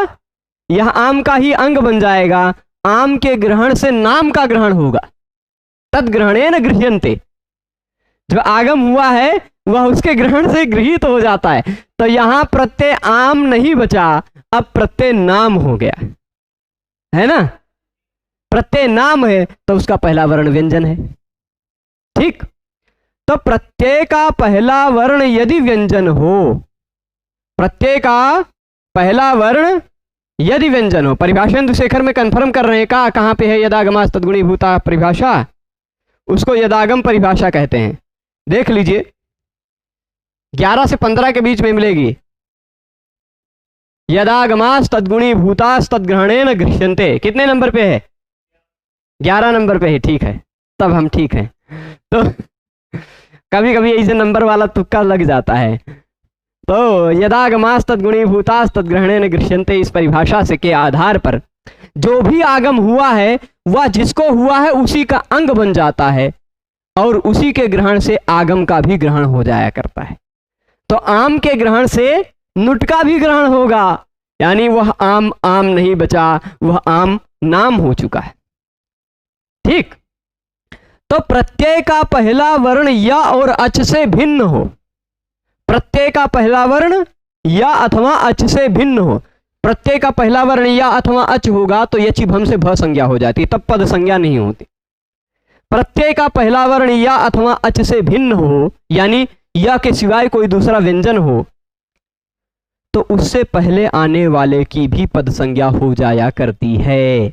यह आम का ही अंग बन जाएगा, आम के ग्रहण से नाम का ग्रहण होगा, तद्ग्रहणेन गृह्यन्ते। जो आगम हुआ है वह उसके ग्रहण से गृहीत हो जाता है। तो यहां प्रत्यय आम नहीं बचा, अब प्रत्यय नाम हो गया, है ना। प्रत्यय नाम है तो उसका पहला वर्ण व्यंजन है, ठीक। तो प्रत्यय का पहला वर्ण यदि व्यंजन हो, प्रत्यय का पहला वर्ण यदि व्यंजन हो, परिभाषेन्दु शेखर में कंफर्म कर रहे हैं, कहां पे है यदागमास तद्गुणी भूता परिभाषा, उसको यदागम परिभाषा कहते हैं। देख लीजिए 11 से 15 के बीच में मिलेगी। यदागमास तद्गुणी भूतास तद्ग्रहणेन गृह्यन्ते, कितने नंबर पे है, 11 नंबर पे है, ठीक है, तब हम ठीक हैं। तो कभी कभी ऐसे नंबर वाला तुक्का लग जाता है। तो यदागमास तद्गुणी भूतास तद्ग्रहणेन गृह्यन्ते, इस परिभाषा से के आधार पर जो भी आगम हुआ है वह जिसको हुआ है उसी का अंग बन जाता है, और उसी के ग्रहण से आगम का भी ग्रहण हो जाया करता है। तो आम के ग्रहण से नुट का भी ग्रहण होगा, यानी वह आम आम नहीं बचा, वह आम नाम हो चुका है, ठीक। तो प्रत्यय का पहला वर्ण या और अच से भिन्न हो, प्रत्यय का पहला वर्ण या अथवा अच से भिन्न हो, प्रत्यय का पहला वर्ण या अथवा अच होगा तो यचि भम से भ संज्ञा हो जाती, तब पद संज्ञा नहीं होती। प्रत्यय का पहला वर्ण या अथवा अच से भिन्न हो, यानी या के सिवाय कोई दूसरा व्यंजन हो, तो उससे पहले आने वाले की भी पद संज्ञा हो जाया करती है,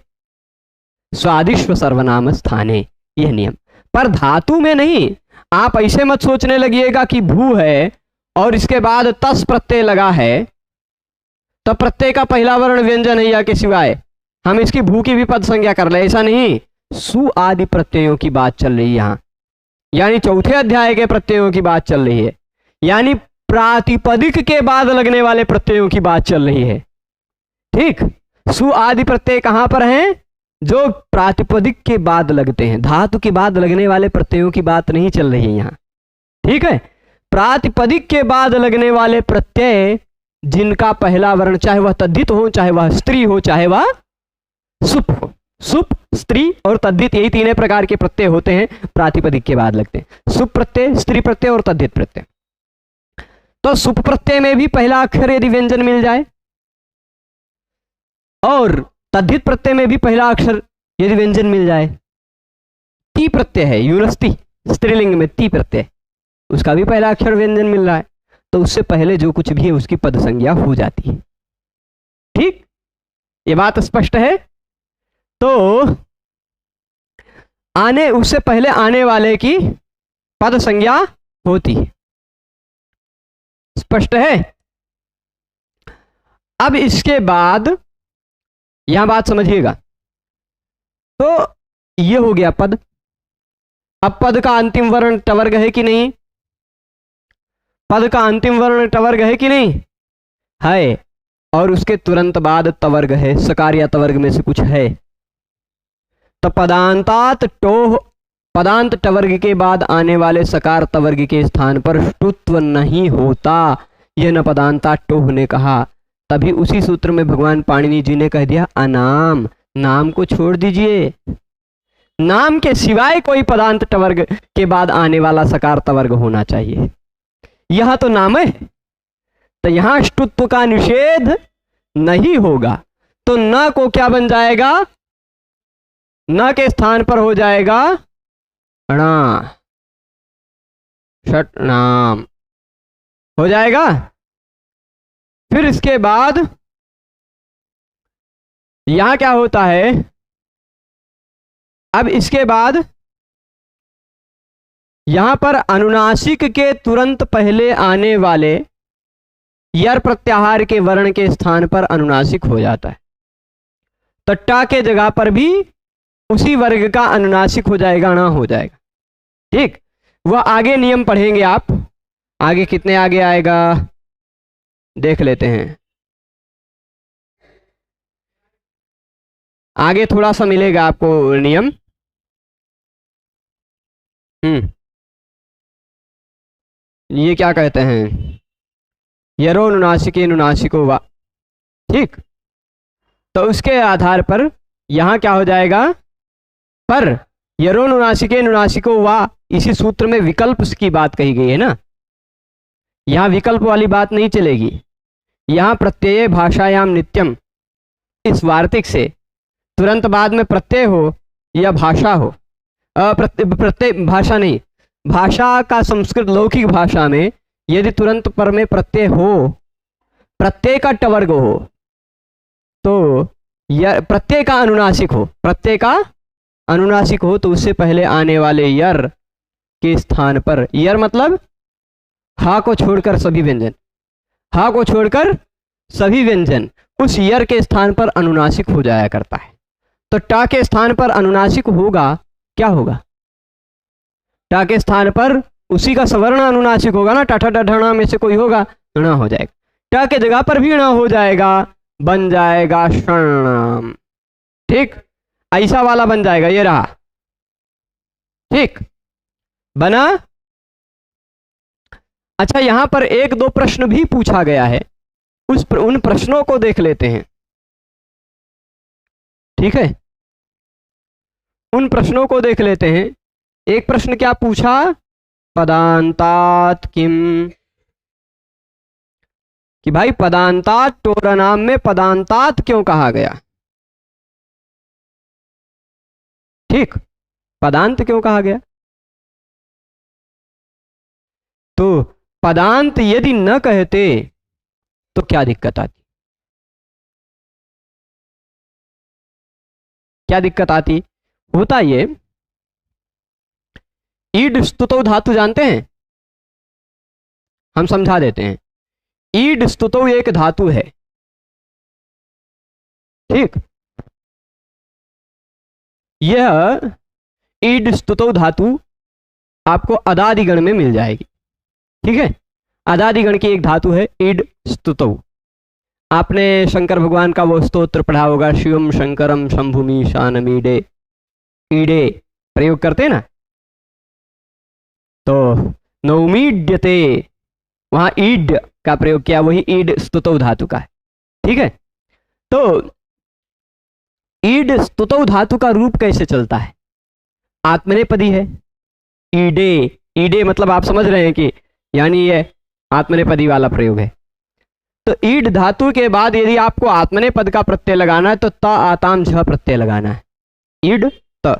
स्वादिष्व सर्वनाम स्थाने, यह नियम। पर धातु में नहीं। आप ऐसे मत सोचने लगिएगा कि भू है और इसके बाद तस प्रत्यय लगा है तो प्रत्यय का पहला वर्ण व्यंजन है या के सिवाय हम इसकी भू की भी पद संज्ञा कर ले, ऐसा नहीं। सु आदि प्रत्ययों की बात चल रही है यहां, यानी चौथे अध्याय के प्रत्ययों की बात चल रही है, यानी प्रातिपदिक के बाद लगने वाले प्रत्ययों की बात चल रही है, ठीक। सु आदि प्रत्यय कहां पर हैं, जो प्रातिपदिक के बाद लगते हैं, धातु के बाद लगने वाले प्रत्ययों की बात नहीं चल रही है यहां, ठीक है। प्रातिपदिक के बाद लगने वाले प्रत्यय जिनका पहला वर्ण चाहे वह तद्धित हो, चाहे वह स्त्री हो, चाहे वह सुप हो, सुप, स्त्री और तद्धित, यही तीन प्रकार के प्रत्यय होते हैं प्रातिपदिक के बाद लगते हैं, सुप प्रत्यय, स्त्री प्रत्यय और तद्धित प्रत्यय। तो सुप प्रत्यय में भी पहला अक्षर यदि व्यंजन मिल जाए और तद्धित प्रत्यय में भी पहला अक्षर यदि व्यंजन मिल जाए, ती प्रत्यय है, यूरस्ती, स्त्रीलिंग में ती प्रत्यय, उसका भी पहला अक्षर व्यंजन मिल रहा है, तो उससे पहले जो कुछ भी है उसकी पद संज्ञा हो जाती है, ठीक। ये बात स्पष्ट है। तो उससे पहले आने वाले की पद संज्ञा होती है, स्पष्ट है। अब इसके बाद यहां बात समझिएगा, तो ये हो गया पद। अब पद का अंतिम वर्ण टवर्ग है कि नहीं, पद का अंतिम वर्ण टवर्ग है कि नहीं है, और उसके तुरंत बाद तवर्ग है, सकार या तवर्ग में से कुछ है। तो पदांतात टोह, पदांत टवर्ग के बाद आने वाले सकार तवर्ग के स्थान पर टुत्व नहीं होता, यह न पदांतात टोह ने कहा तभी उसी सूत्र में भगवान पाणिनि जी ने कह दिया अनाम, नाम को छोड़ दीजिए। नाम के सिवाय कोई पदांत टवर्ग के बाद आने वाला सकार तवर्ग होना चाहिए। यह तो नाम है, तो यहां ष्टुत्व का निषेध नहीं होगा। तो न को क्या बन जाएगा, न के स्थान पर हो जाएगा णा, षट नाम हो जाएगा। फिर इसके बाद यहां क्या होता है, अब इसके बाद यहां पर अनुनासिक के तुरंत पहले आने वाले यर प्रत्याहार के वर्ण के स्थान पर अनुनासिक हो जाता है। तो टा के जगह पर भी उसी वर्ग का अनुनासिक हो जाएगा, णा हो जाएगा। ठीक, वह आगे नियम पढ़ेंगे आप। आगे कितने आगे आएगा देख लेते हैं। आगे थोड़ा सा मिलेगा आपको नियम। ये क्या कहते हैं, यरो नुनासिके नुनासिको वा। ठीक, तो उसके आधार पर यहां क्या हो जाएगा, पर यरो नुनासिके नुनासिको वा, इसी सूत्र में विकल्प की बात कही गई है ना, यहां विकल्प वाली बात नहीं चलेगी। यहां प्रत्यय भाषायाम नित्यम, इस वार्तिक से तुरंत बाद में प्रत्यय हो या भाषा हो, प्रत्यय भाषा नहीं, भाषा का संस्कृत लौकिक भाषा में यदि तुरंत पर में प्रत्यय हो, प्रत्यय का टवर्ग हो, तो प्रत्यय का अनुनासिक हो, प्रत्यय का अनुनासिक हो, तो उससे पहले आने वाले यर के स्थान पर, यर मतलब हा को छोड़कर सभी व्यंजन, हा को छोड़कर सभी व्यंजन उस यर के स्थान पर अनुनासिक हो जाया करता है। तो टा के स्थान पर अनुनासिक होगा, क्या होगा, टा के स्थान पर उसी का सवर्ण अनुनासिक होगा ना, टाठा डढ़ा में से कोई होगा, णा हो जाएगा। टा के जगह पर भी णा हो जाएगा, बन जाएगा शर्णाम। ठीक, ऐसा वाला बन जाएगा, ये रहा। ठीक बना। अच्छा, यहां पर एक दो प्रश्न भी पूछा गया है, उन प्रश्नों को देख लेते हैं। ठीक है, उन प्रश्नों को देख लेते हैं। एक प्रश्न क्या पूछा, पदांतात किम, कि भाई पदांतात टोरनाम में पदांतात क्यों कहा गया। ठीक, पदांत क्यों कहा गया, तो पदांत यदि न कहते तो क्या दिक्कत आती, क्या दिक्कत आती। होता ये, ईड स्तुतो धातु जानते हैं, हम समझा देते हैं। ईड स्तुतो एक धातु है। ठीक, यह ईड स्तुतो धातु आपको अदादिगण में मिल जाएगी। ठीक है, अदादिगण की एक धातु है ईड स्तुतो। आपने शंकर भगवान का वो स्तोत्र पढ़ा होगा, शिवम शंकरम शंभुमी शानमीडे, ईडे प्रयोग करते हैं ना, तो नौमीड्यते, वहां ईड का प्रयोग किया, वही ईड स्तुतो धातु का है। ठीक है, तो ईड स्तुतो धातु का रूप कैसे चलता है, आत्मनेपदी है। ईडे, ईडे मतलब आप समझ रहे हैं कि यानी ये आत्मनेपदी वाला प्रयोग है। तो ईड धातु के बाद यदि आपको आत्मनेपद का प्रत्यय लगाना है तो त आताम झ प्रत्यय लगाना है, ईड त।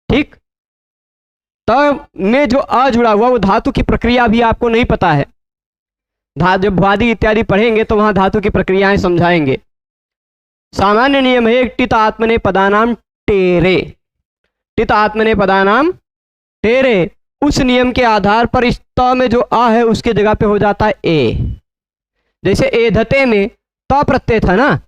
ठीक, त में जो अ जुड़ा हुआ वो धातु की प्रक्रिया भी आपको नहीं पता है। जब भ्वादि इत्यादि पढ़ेंगे तो वहां धातु की प्रक्रियाएं समझाएंगे। सामान्य नियम है टित आत्मने पदानाम टेरे, टित आत्मने पदानाम टेरे। उस नियम के आधार पर इस त में जो आ है उसके जगह पे हो जाता है ए। जैसे एधते में त प्रत्यय था ना,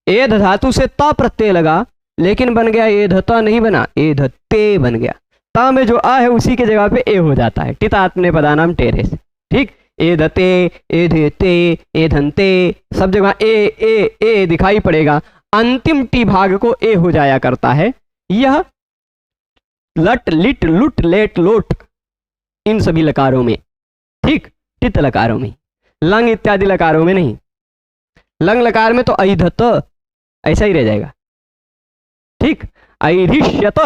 एध धातु से त प्रत्यय लगा, लेकिन बन गया एधता नहीं बना, एधते बन गया। त में जो आ है उसी के जगह पे ए हो जाता है, टित आत्मने पदानाम टेरे से। ठीक, एधते, एधेते, एधंते, सब जगह ए दिखाई पड़ेगा। अंतिम टी भाग को ए हो जाया करता है। यह लट लिट लुट लेट लोट इन सभी लकारों में, ठीक, टित लकारों में। लंग इत्यादि लकारों में नहीं। लंग लकार में तो ऐधत ऐसा ही रह जाएगा, ठीक, ऐधिष्यत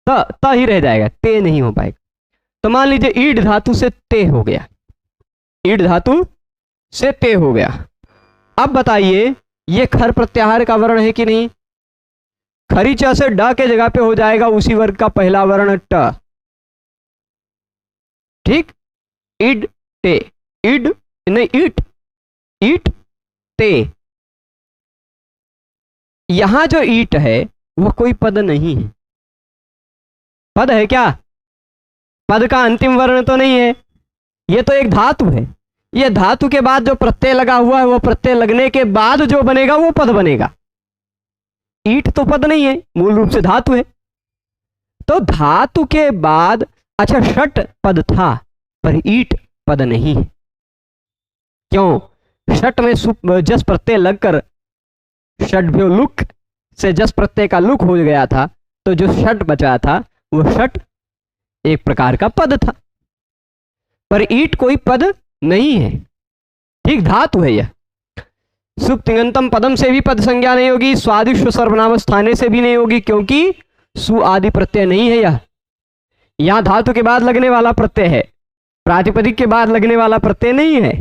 त ही रह जाएगा, ते नहीं हो पाएगा। तो मान लीजिए ईड धातु से ते हो गया, ईड धातु से ते हो गया। अब बताइए ये खर प्रत्याहार का वर्ण है कि नहीं? खरी च से ड के जगह पे हो जाएगा उसी वर्ग का पहला वर्ण ट, ठीक। इड टे, इड नहीं ईट, ईट ते। यहां जो ईट है वह कोई पद नहीं है। पद है क्या? पद का अंतिम वर्ण तो नहीं है, यह तो एक धातु है। यह धातु के बाद जो प्रत्यय लगा हुआ है, वह प्रत्यय लगने के बाद जो बनेगा वो पद बनेगा। ईट तो पद नहीं है, मूल रूप से धातु है। तो धातु के बाद, अच्छा षट पद था पर ईट पद नहीं है। क्यों? षट में जस प्रत्यय लगकर षड्भ्यो लुक से जस प्रत्यय का लुक हो गया था, तो जो षट बचा था वो षट एक प्रकार का पद था, पर ईट कोई पद नहीं है, ठीक, धातु है यह। सुप तिङंतम पदम से भी पद संज्ञा नहीं होगी, स्वादिष्ट सर्वनाम स्थाने से भी नहीं होगी, क्योंकि सु आदि प्रत्यय नहीं है यह। यहां धातु के बाद लगने वाला प्रत्यय है, प्रातिपदिक के बाद लगने वाला प्रत्यय नहीं है।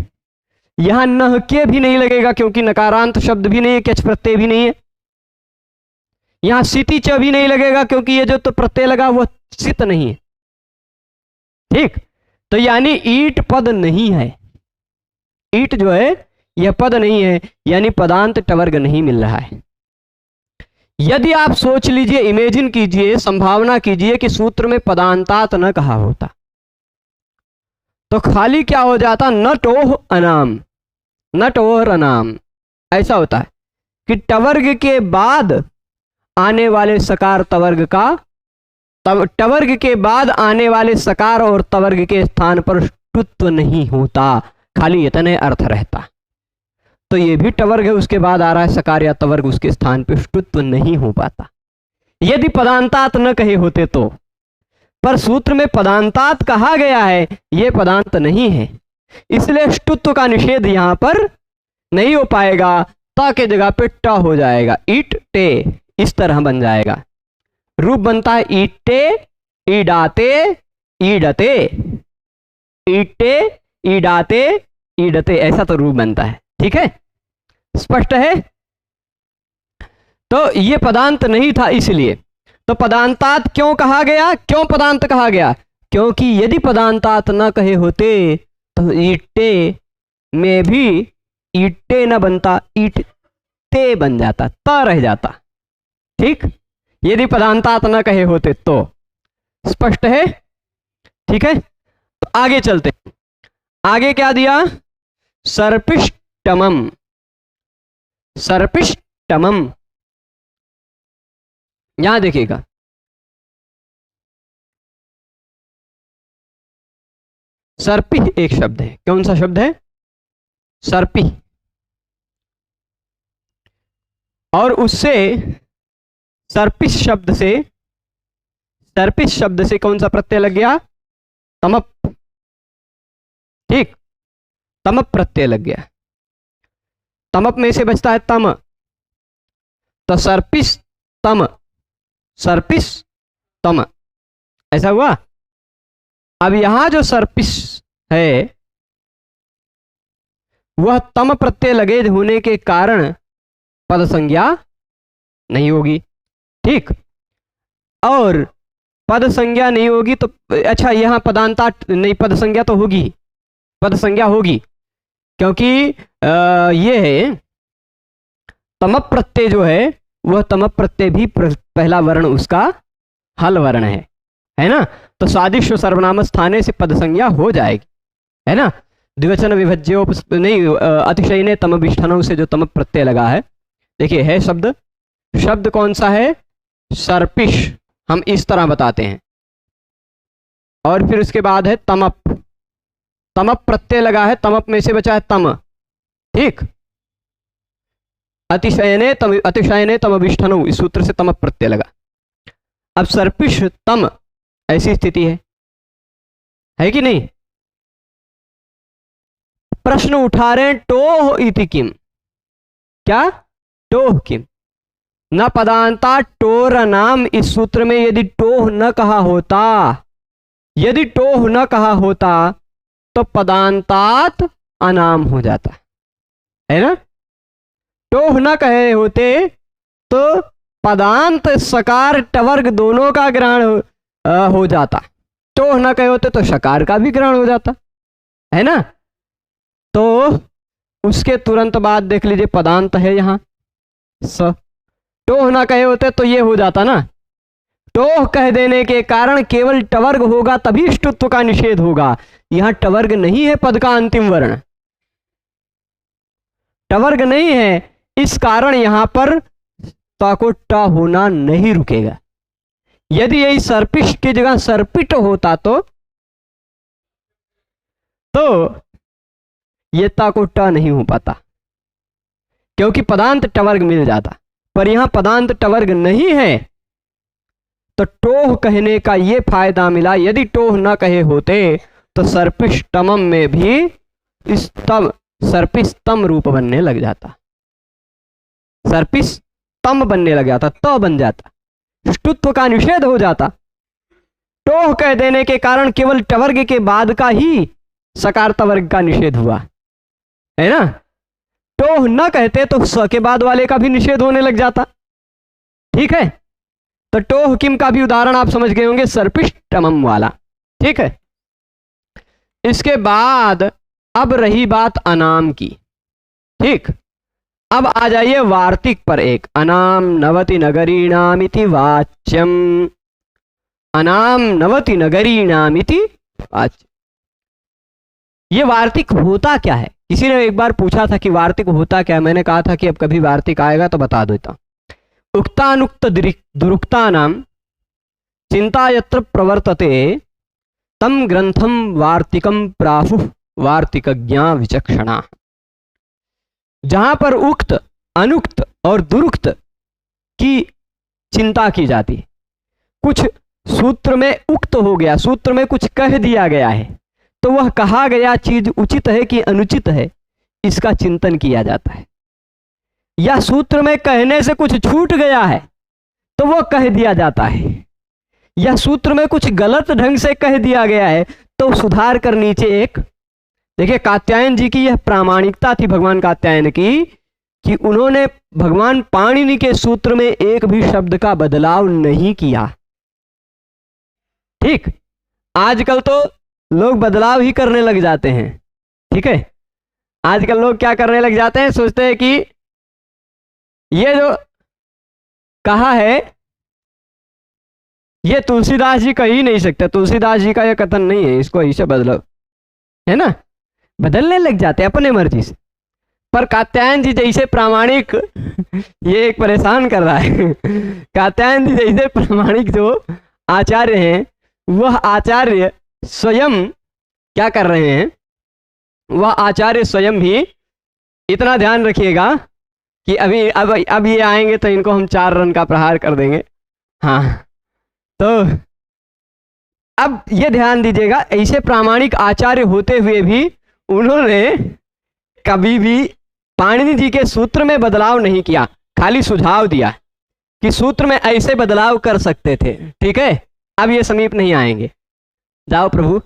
यहां न के भी नहीं लगेगा, क्योंकि नकारांत शब्द भी नहीं है, केच प्रत्यय भी नहीं है। यहां सिति च भी नहीं लगेगा, क्योंकि ये जो तो प्रत्यय लगा वह सित नहीं है, ठीक। तो यानी ईट पद नहीं है, ईट जो है यह पद नहीं है, यानी पदांत टवर्ग नहीं मिल रहा है। यदि आप सोच लीजिए, इमेजिन कीजिए, संभावना कीजिए कि सूत्र में पदांतात न कहा होता, तो खाली क्या हो जाता? नटोह अनाम, नटोह अनाम। ऐसा होता है कि टवर्ग के बाद आने वाले सकार तवर्ग का, टवर्ग के बाद आने वाले सकार और तवर्ग के स्थान पर ष्टुत्व नहीं होता, खाली इतने अर्थ रहता। तो ये भी टवर्ग है, उसके बाद आ रहा है सकार या तवर्ग, उसके स्थान पर ष्टुत्व नहीं हो पाता, यदि पदांतात न कहे होते तो। पर सूत्र में पदांतात कहा गया है, यह पदांत नहीं है, इसलिए ष्टुत्व का निषेध यहां पर नहीं हो पाएगा। ता के जगह पे ट हो जाएगा, ईट टे, इस तरह बन जाएगा। रूप बनता है ईटे, ईडाते, ईडते, ईटे, ईडाते, ईडते, ऐसा तो रूप बनता है, ठीक है, स्पष्ट है। तो ये पदांत नहीं था, इसलिए तो पदांतात क्यों कहा गया? क्यों पदांत कहा गया? क्योंकि यदि पदांतात न कहे होते तो ईटे में भी ईटे न बनता, ईटते बन जाता, त रह जाता, ठीक, यदि पदांतात न कहे होते तो। स्पष्ट है, ठीक है। तो आगे चलते, आगे क्या दिया? सर्पिष्टमम, सर्पिष्टमम। यहां देखिएगा, सर्पि एक शब्द है, कौन सा शब्द है? सर्पि। और उससे सर्पिस शब्द से, सर्पिस शब्द से कौन सा प्रत्यय लग गया? तमप, ठीक, तमप प्रत्यय लग गया। तमप में से बचता है तम, तो सर्पिस तम, सर्पिस तम, ऐसा हुआ। अब यहां जो सर्पिस है वह तम प्रत्यय लगे होने के कारण पद संज्ञा नहीं होगी, ठीक। और पद संज्ञा नहीं होगी तो अच्छा, यहां पदांता नहीं, पद संज्ञा तो होगी, पद संज्ञा होगी, क्योंकि ये है तम प्रत्यय जो है वह तम प्रत्यय भी पहला वर्ण उसका हल वर्ण है ना। तो स्वादिष्ट सर्वनाम स्थाने से पद संज्ञा हो जाएगी, है ना। द्विवचन विभज्यो नहीं, अतिशयने तम विष्ठनों से जो तम प्रत्यय लगा है, देखिए है शब्द, शब्द कौन सा है? सर्पिश, हम इस तरह बताते हैं। और फिर उसके बाद है तमप, तमप प्रत्यय लगा है, तमप में से बचा है तम, ठीक। अतिशयने तम विष्ठनौ, इस सूत्र से तमप प्रत्यय लगा। अब सर्पिश तम, ऐसी स्थिति है कि नहीं? प्रश्न उठा रहे हैं, टोह इति किम, क्या टोह किम न पदांता टोर नाम। इस सूत्र में यदि टोह न कहा होता, यदि टोह न कहा होता तो पदांतात अनाम हो जाता है ना। टोह न कहे होते तो पदांत सकार टवर्ग दोनों का ग्रहण हो जाता। टोह न कहे होते तो शकार का भी ग्रहण हो जाता है ना। तो उसके तुरंत बाद देख लीजिए पदांत है यहां स। टोह न कहे होते तो ये हो जाता ना। टोह कह देने के कारण केवल टवर्ग होगा तभी ष्टुत्व का निषेध होगा। यहां टवर्ग नहीं है, पद का अंतिम वर्ण टवर्ग नहीं है, इस कारण यहां पर ता को ट होना नहीं रुकेगा। यदि यही सर्पिष्ट की जगह सर्पिट होता तो ये ता को ट नहीं हो पाता, क्योंकि पदांत टवर्ग मिल जाता। पर यहां पदांत टवर्ग नहीं है तो टोह कहने का ये फायदा मिला। यदि टोह न कहे होते तो सर्पिष्टमम में भी स्तम सर्पिस्तम रूप बनने लग जाता, सर्पिस्तम बनने लग जाता, तो बन जाता, ष्टुत्व का निषेध हो जाता। टोह कह देने के कारण केवल टवर्ग के बाद का ही सकार तवर्ग का निषेध हुआ है ना। टोह न कहते तो स के बाद वाले का भी निषेध होने लग जाता। ठीक है, तो टोह किम का भी उदाहरण आप समझ गए होंगे, सर्पिष्टमम वाला। ठीक है, इसके बाद अब रही बात अनाम की। ठीक, अब आ जाइए वार्तिक पर। एक अनाम नवति नगरीणामिति वाच्यम, अनाम नवति नगरीणामिति वाच्यम। ये वार्तिक होता क्या है? किसी ने एक बार पूछा था कि वार्तिक होता क्या है। मैंने कहा था कि अब कभी वार्तिक आएगा तो बता देता। उक्तानुक्त दुरुक्तानां चिंता यत्र प्रवर्तते तम ग्रंथम वार्तिकम प्राहुः वार्तिकज्ञा विचक्षणा। जहां पर उक्त, अनुक्त और दुरुक्त की चिंता की जाती है, कुछ सूत्र में उक्त हो गया, सूत्र में कुछ कह दिया गया है, तो वह कहा गया चीज उचित है कि अनुचित है, इसका चिंतन किया जाता है। या सूत्र में कहने से कुछ छूट गया है तो वह कह दिया जाता है, या सूत्र में कुछ गलत ढंग से कह दिया गया है तो सुधार कर नीचे एक, देखिए कात्यायन जी की यह प्रामाणिकता थी भगवान कात्यायन की, कि उन्होंने भगवान पाणिनि के सूत्र में एक भी शब्द का बदलाव नहीं किया। ठीक, आजकल तो लोग बदलाव ही करने लग जाते हैं। ठीक है, आजकल लोग क्या करने लग जाते हैं, सोचते हैं कि ये जो कहा है ये तुलसीदास जी कह ही नहीं सकते, तुलसीदास जी का यह कथन नहीं है, इसको ऐसे बदलो, है ना, बदलने लग जाते हैं अपने मर्जी से। पर कात्यायन जी जैसे प्रामाणिक, ये एक परेशान कर रहा है, कात्यायन जी जैसे प्रामाणिक जो आचार्य हैं, वह आचार्य स्वयं क्या कर रहे हैं, वह आचार्य स्वयं भी इतना ध्यान रखिएगा कि अब ये आएंगे तो इनको हम 4 रन का प्रहार कर देंगे। हाँ, तो अब ये ध्यान दीजिएगा, ऐसे प्रामाणिक आचार्य होते हुए भी उन्होंने कभी भी पाणिनि जी के सूत्र में बदलाव नहीं किया, खाली सुझाव दिया कि सूत्र में ऐसे बदलाव कर सकते थे। ठीक है, अब ये समीप नहीं आएंगे, जाओ प्रभु,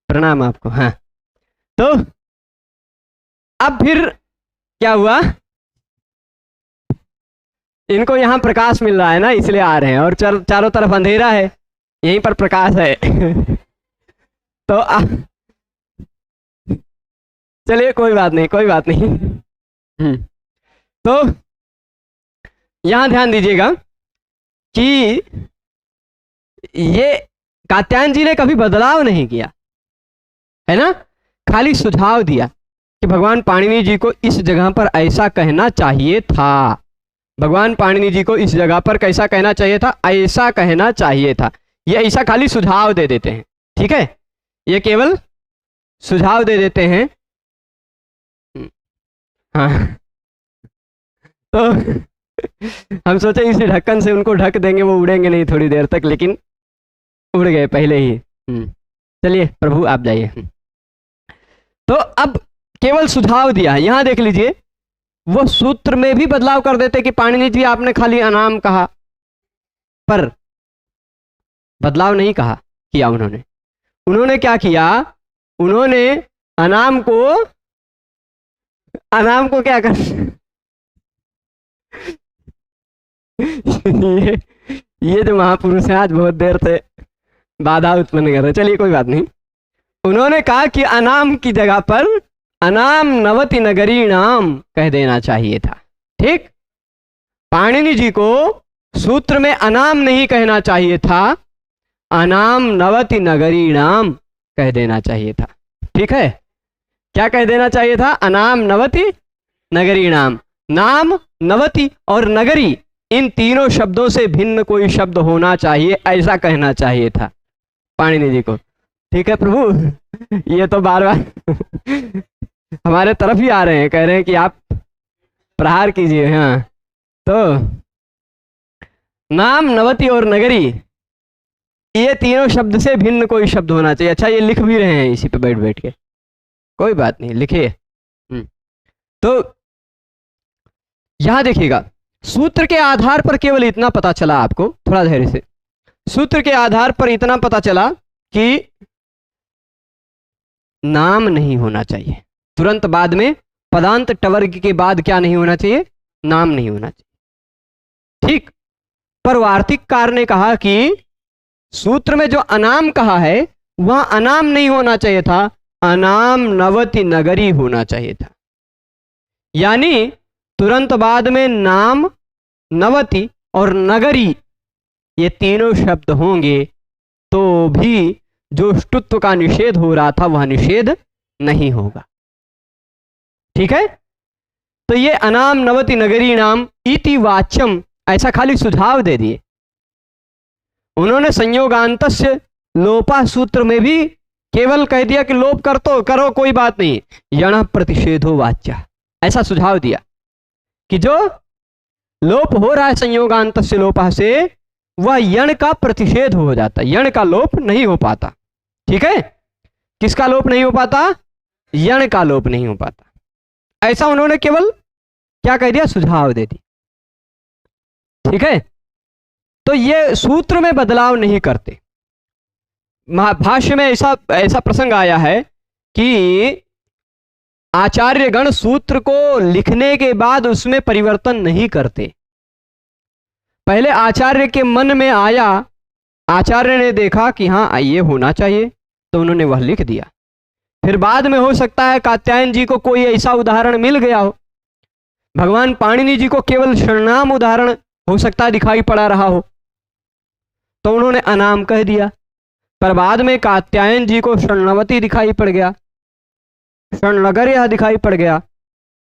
प्रणाम आपको। हाँ, तो अब फिर क्या हुआ, इनको यहां प्रकाश मिल रहा है ना, इसलिए आ रहे हैं, और चारों तरफ अंधेरा है, यहीं पर प्रकाश है। तो चलिए कोई बात नहीं, कोई बात नहीं। तो यहां ध्यान दीजिएगा कि ये कात्यायन जी ने कभी बदलाव नहीं किया है ना, खाली सुझाव दिया कि भगवान पाणिनि जी को इस जगह पर ऐसा कहना चाहिए था, भगवान पाणिनि जी को इस जगह पर कैसा कहना चाहिए था, ऐसा कहना चाहिए था। ये ऐसा खाली सुझाव दे देते हैं। ठीक है, ये केवल सुझाव दे देते हैं। हाँ, तो हम सोचे इसी ढक्कन से उनको ढक देंगे, वो उड़ेंगे नहीं थोड़ी देर तक, लेकिन उड़ गए पहले ही। चलिए प्रभु आप जाइए। तो अब केवल सुझाव दिया है। यहां देख लीजिए, वो सूत्र में भी बदलाव कर देते कि पाणिनि जी आपने खाली अनाम कहा, पर बदलाव नहीं कहा किया उन्होंने। उन्होंने क्या किया, उन्होंने अनाम को क्या कर ये जो महापुरुष हैं आज बहुत देर से बाधा उत्पन्न कर रहे। चलिए कोई बात नहीं। उन्होंने कहा कि अनाम की जगह पर अनाम नवति नगरी नाम कह देना चाहिए था। ठीक, पाणिनि जी को सूत्र में अनाम नहीं कहना चाहिए था, अनाम नवति नगरी नाम कह देना चाहिए था। ठीक है, क्या कह देना चाहिए था? अनाम नवति नगरी नाम। नाम, नवति और नगरी, इन तीनों शब्दों से भिन्न कोई शब्द होना चाहिए, ऐसा कहना चाहिए था पाणिनि जी को। ठीक है प्रभु, ये तो बार बार हमारे तरफ ही आ रहे हैं, कह रहे हैं कि आप प्रहार कीजिए। हाँ, तो नाम, नवति और नगरी, ये तीनों शब्द से भिन्न कोई शब्द होना चाहिए। अच्छा, ये लिख भी रहे हैं इसी पे बैठ बैठ के, कोई बात नहीं, लिखिए। तो यहां देखिएगा, सूत्र के आधार पर केवल इतना पता चला आपको, थोड़ा धैर्य से। सूत्र के आधार पर इतना पता चला कि नाम नहीं होना चाहिए, तुरंत बाद में पदांत टवर्ग के बाद क्या नहीं होना चाहिए? नाम नहीं होना चाहिए। ठीक, पर वार्तिककार ने कहा कि सूत्र में जो अनाम कहा है वह अनाम नहीं होना चाहिए था, अनाम नवति नगरी होना चाहिए था। यानी तुरंत बाद में नाम, नवति और नगरी ये तीनों शब्द होंगे तो भी जो ष्टुत्व का निषेध हो रहा था वह निषेध नहीं होगा। ठीक है, तो ये अनाम नवति नगरी नाम इति वाच्यम, ऐसा खाली सुझाव दे दिए उन्होंने। संयोगांतस्य लोपा सूत्र में भी केवल कह दिया कि लोप कर तो करो, कोई बात नहीं, यण प्रतिषेधो वाच्य, ऐसा सुझाव दिया कि जो लोप हो रहा है संयोगांतस्य लोपा से, वह यण का प्रतिषेध हो जाता, यण का लोप नहीं हो पाता। ठीक है, किसका लोप नहीं हो पाता? यण का लोप नहीं हो पाता। ऐसा उन्होंने केवल क्या कह दिया? सुझाव दे दी। ठीक है, तो ये सूत्र में बदलाव नहीं करते। भाष्य में ऐसा प्रसंग आया है कि आचार्यगण सूत्र को लिखने के बाद उसमें परिवर्तन नहीं करते। पहले आचार्य के मन में आया, आचार्य ने देखा कि हाँ ये होना चाहिए, तो उन्होंने वह लिख दिया। फिर बाद में हो सकता है कात्यायन जी को कोई ऐसा उदाहरण मिल गया हो, भगवान पाणिनि जी को केवल षण्णाम उदाहरण हो सकता है दिखाई पड़ा रहा हो, तो उन्होंने अनाम कह दिया। पर बाद में कात्यायन जी को षण्णवती दिखाई पड़ गया, षण्णगर यह दिखाई पड़ गया,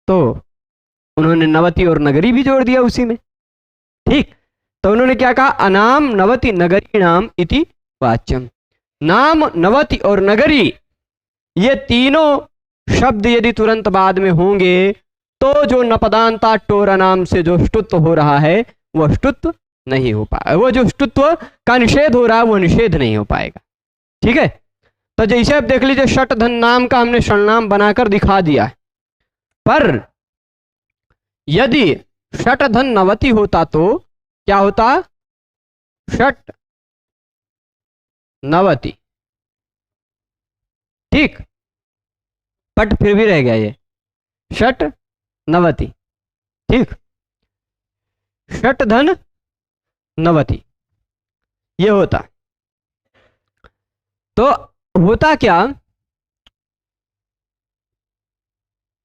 तो उन्होंने नवति और नगरी भी जोड़ दिया उसी में। ठीक, तो उन्होंने क्या कहा? अनाम नवति नगरी नाम इति वाच्यम। नाम, नवति और नगरी ये तीनों शब्द यदि तुरंत बाद में होंगे तो जो नपदांता टोरा नाम से जो ष्टुत्व हो रहा है वह ष्टुत्व नहीं हो पाएगा, वो जो ष्टुत्व का निषेध हो रहा है वो निषेध नहीं हो पाएगा। ठीक है, तो जैसे अब देख लीजिए, षट धन नाम का हमने षण्णाम बनाकर दिखा दिया है, पर यदि षट धन नवति होता तो क्या होता? षट नवति। ठीक, पट फिर भी रह गया ये षट नवति। ठीक, षट धन नवति ये होता। तो होता क्या?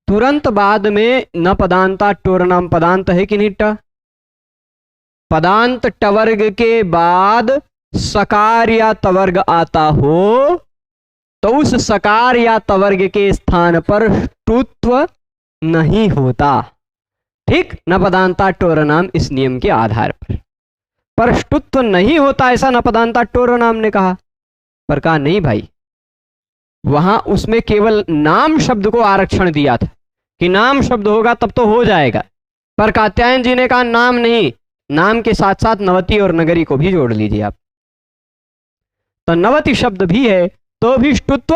तुरंत बाद में न पदांता टोर नाम पदांत है कि नहीं? ट पदांत टवर्ग के बाद सकार या तवर्ग आता हो तो उस सकार या तवर्ग के स्थान पर ष्टुत्व नहीं होता। ठीक, न पदांता टोर नाम इस नियम के आधार पर ष्टुत्व नहीं होता, ऐसा न पदांता टोर नाम ने कहा। पर कहा नहीं भाई, वहां उसमें केवल नाम शब्द को आरक्षण दिया था कि नाम शब्द होगा तब तो हो जाएगा, पर कात्यायन जी ने कहा नाम नहीं, नाम के साथ साथ नवति और नगरी को भी जोड़ लीजिए आप, तो नवति शब्द भी है तो भी ष्टुत्व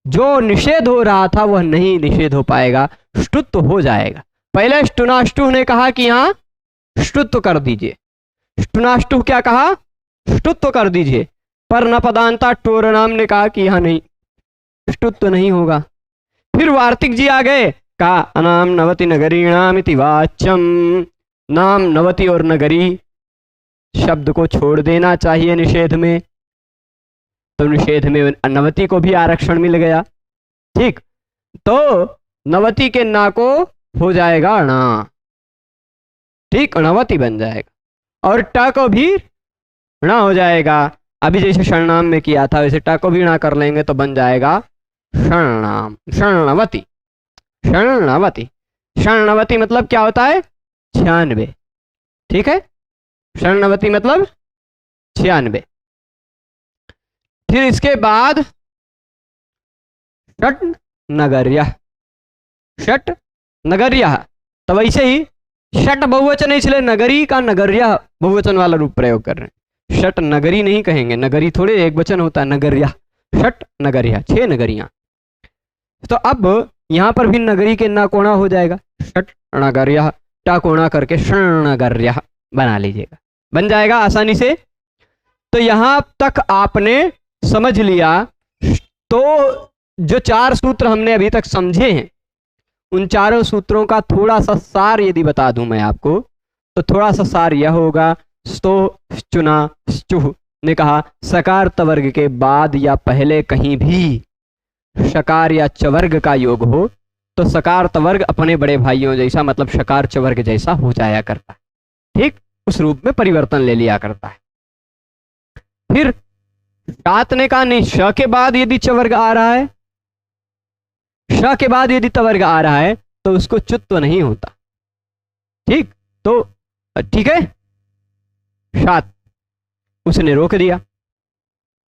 जो निषेध हो रहा था वह नहीं निषेध हो पाएगा, ष्टुत्व हो जाएगा। पहले ष्टुनाष्टु ने कहा कि यहाँ ष्टुत्व कर दीजिए, ष्टुनाष्टु क्या कहा, ष्टुत्व कर दीजिए, पर न पदांता टोरनाम ने कहा कि यहाँ नहीं, ष्टुत्व नहीं होगा। फिर वार्तिक जी आ गए, कहा अनाम नवति नगरीणाम इति वाच्यम, नाम नवति और नगरी शब्द को छोड़ देना चाहिए निषेध में, तो निषेध में नवति को भी आरक्षण मिल गया। ठीक, तो नवति के ना को हो जाएगा णा, ठीक, णवति बन जाएगा, और ट को भी णा हो जाएगा। अभी जैसे षणनाम में किया था वैसे ट को भी णा कर लेंगे तो बन जाएगा षणनाम, षणवती, षणवती। षणवती मतलब क्या होता है, 96, ठीक है, षणवती मतलब 96। फिर इसके बाद षट नगर्य, षट नगर्य, तो वैसे ही षट बहुवचन है इसलिए नगरी का नगर्य बहुवचन वाला रूप प्रयोग कर रहे हैं। षट नगरी नहीं कहेंगे, नगरी थोड़े एक वचन होता है, नगर्य, षट नगर्य, 6 नगरियां। तो अब यहां पर भी नगरी के ना कोणा हो जाएगा, षट नगर्य, टा कोणा करके षणनगर्य बना लीजिएगा, बन जाएगा आसानी से। तो यहां तक आपने समझ लिया। तो जो 4 सूत्र हमने अभी तक समझे हैं, उन चारों सूत्रों का थोड़ा सा सार यदि बता दूं मैं आपको, तो थोड़ा सा सार यह होगा। स्तो चुना चुह ने कहा सकार तवर्ग के बाद या पहले कहीं भी शकार या चवर्ग का योग हो तो सकार तवर्ग अपने बड़े भाइयों जैसा, मतलब शकार चवर्ग जैसा हो जाया करता है, ठीक, उस रूप में परिवर्तन ले लिया करता है। फिर तात ने कहा नहीं, श के बाद यदि चवर्ग आ रहा है, श के बाद यदि तवर्ग आ रहा है तो उसको चुत्व नहीं होता, ठीक, तो ठीक है, शात उसने रोक दिया।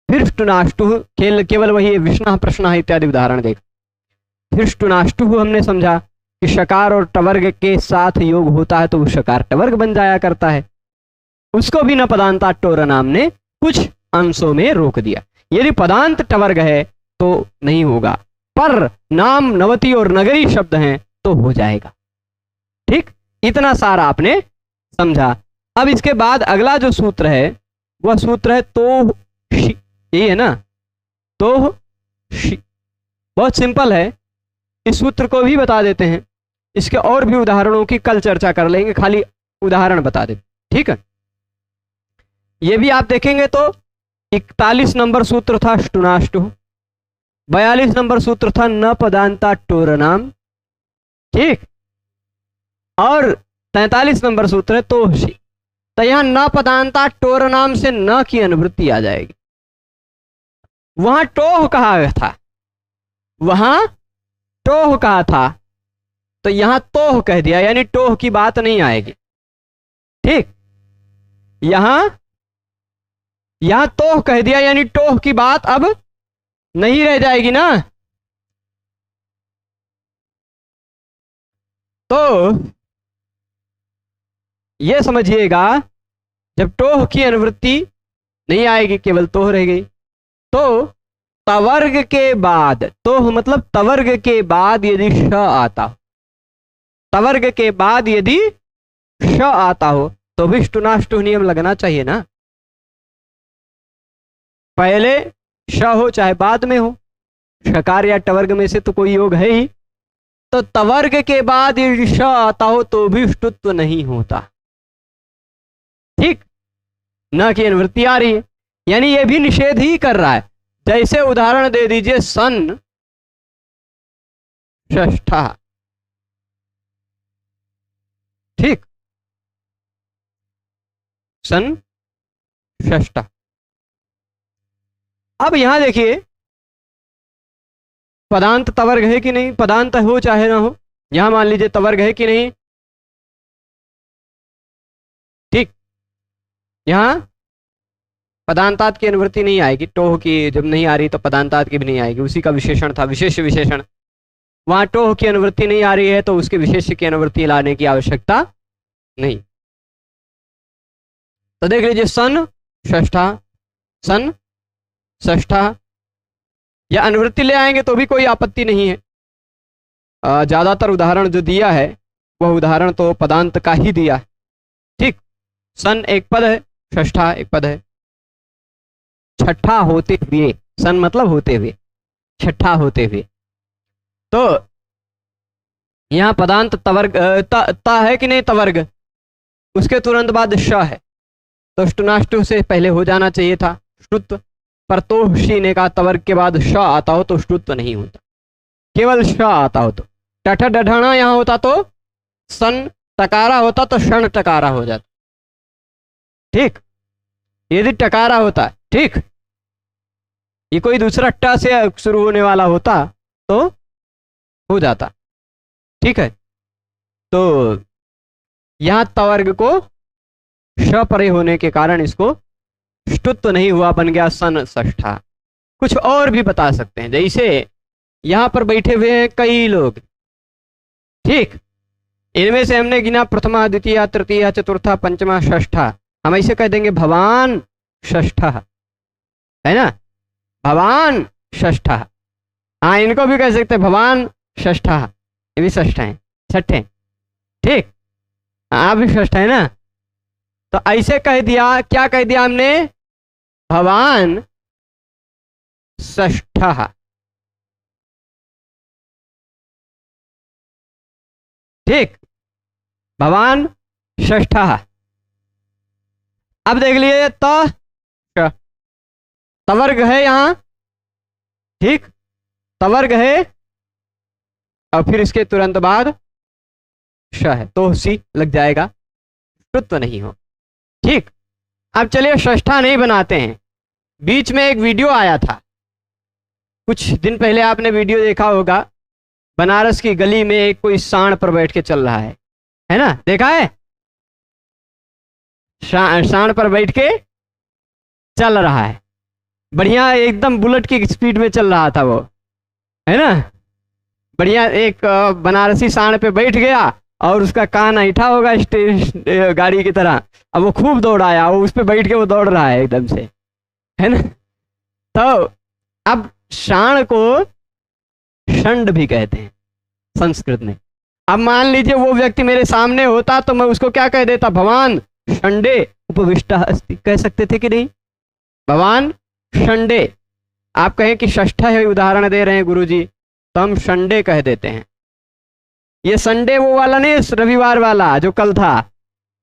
फिर ष्टुनाष्टु, केवल वही विष्णु प्रश्न इत्यादि उदाहरण देख। फिर ष्टुनाष्टु हमने समझा कि शकार और टवर्ग के साथ योग होता है तो वो शकार टवर्ग बन जाया करता है, उसको भी न पदांता टोर नाम ने कुछ अंशों में रोक दिया। यदि पदांत टवर्ग है तो नहीं होगा, पर नाम नवती और नगरी शब्द हैं तो हो जाएगा, ठीक, इतना सारा आपने समझा। अब इसके बाद अगला जो सूत्र है वह सूत्र है तो यही है ना, तो बहुत सिंपल है, इस सूत्र को भी बता देते हैं, इसके और भी उदाहरणों की कल चर्चा कर लेंगे, खाली उदाहरण बता देते, ठीक है। ये भी आप देखेंगे तो 41 नंबर सूत्र था ष्टुनाष्टु, 42 नंबर सूत्र था न पदांता टोरनाम, ठीक, और 43 नंबर सूत्र है तोहशी। तो यहां न पदांता टोरनाम से न की अनुवृत्ति आ जाएगी, वहां टोह कहा था, वहां टोह कहा था, तो यहां तोह कह दिया, यानी टोह की बात नहीं आएगी, ठीक, यहां तोह कह दिया यानी टोह की बात अब नहीं रह जाएगी ना। तो यह समझिएगा, जब टोह की अनुवृत्ति नहीं आएगी, केवल तोह रह गई, तो तवर्ग के बाद, तोह मतलब तवर्ग के बाद यदि श आता हो, तवर्ग के बाद यदि श आता हो तो भी ष्टुनाष्टु नियम लगना चाहिए ना, पहले श हो चाहे बाद में हो, शकार या टवर्ग में से तो कोई योग है ही, तो तवर्ग के बाद यदि श आता हो तो भी ष्टुत्व नहीं होता, ठीक, न की अनुवृत्ति आ रही है, यानी यह भी निषेध ही कर रहा है। जैसे उदाहरण दे दीजिए सन षष्ठा, ठीक, सन षष्ठा। अब यहां देखिए पदांत तवर्ग है कि नहीं, पदांत हो चाहे ना हो, यहां मान लीजिए तवर्ग है कि नहीं, ठीक, यहां पदांतात की अनुवृत्ति नहीं आएगी, टोह की जब नहीं आ रही तो पदांतात की भी नहीं आएगी, उसी का विशेषण था, विशेष विशेषण, वहां टोह की अनुवृत्ति नहीं आ रही है तो उसके विशेष की अनुवृत्ति लाने की आवश्यकता नहीं। तो देख लीजिए सन षष्ठा, सन षष्ठा, या अनुवृत्ति ले आएंगे तो भी कोई आपत्ति नहीं है। ज़्यादातर उदाहरण जो दिया है वह उदाहरण तो पदांत का ही दिया है। ठीक, सन एक पद है, षष्ठा एक पद है। छठा होते हुए, सन मतलब होते हुए, छठा होते हुए। तो यहाँ पदांत तवर्ग ता है कि नहीं, तवर्ग, उसके तुरंत बाद श है, तो ष्टुनाष्टु से पहले हो जाना चाहिए था ष्टुत्व, पर तो शी ने कहा तवर्ग के बाद श आता हो तो ष्टुत्व नहीं होता, केवल श आता हो तो। टठ डढ़ना यहाँ होता तो सन टकारा होता तो क्षण टकारा हो जाता। ठीक, यदि टकारा होता, ठीक, ये कोई दूसरा ट से शुरू होने वाला होता तो हो जाता। ठीक है, तो यहां तवर्ग को श परे होने के कारण इसको ष्टुत्व नहीं हुआ, बन गया सन षष्ठा। कुछ और भी बता सकते हैं, जैसे यहां पर बैठे हुए हैं कई लोग, ठीक, इनमें से हमने गिना प्रथमा द्वितीय तृतीय चतुर्था पंचमा षष्ठा, हम ऐसे कह देंगे भवान षष्ठा, है ना, भवान षष्ठा। हाँ, इनको भी कह सकते हैं भवान षष्ठा, ये भी षष्ठ है, छठे। ठीक, आप भी षष्ठ है ना, तो ऐसे कह दिया, क्या कह दिया हमने, भवान षष्ठः। ठीक, भवान षष्ठः। अब देख लिए तवर्ग है यहाँ, ठीक, तवर्ग है और फिर इसके तुरंत बाद श है, तो सी लग जाएगा, ष्टुत्व नहीं हो। ठीक, अब चलिए षष्ठा नहीं बनाते हैं। बीच में एक वीडियो आया था, कुछ दिन पहले आपने वीडियो देखा होगा, बनारस की गली में एक कोई सांड पर बैठ के चल रहा है ना, देखा है, सांड पर बैठ के चल रहा है, बढ़िया एकदम बुलेट की स्पीड में चल रहा था वो, है ना, बढ़िया, एक बनारसी सांड पे बैठ गया और उसका कान ऐठा होगा गाड़ी की तरह, अब वो खूब दौड़ाया, वो उस पे बैठ के वो दौड़ रहा है एकदम से, है ना। तो अब सांड को षंड भी कहते हैं संस्कृत में। अब मान लीजिए वो व्यक्ति मेरे सामने होता तो मैं उसको क्या कह देता, भवान षंडे उपविष्टः अस्ति, कह सकते थे कि नहीं, भवान षंडे। आप कहें कि षष्ठ है, उदाहरण दे रहे हैं गुरुजी, तो हम षंडे कह देते हैं। ये संडे वो वाला नहीं, रविवार वाला जो कल था,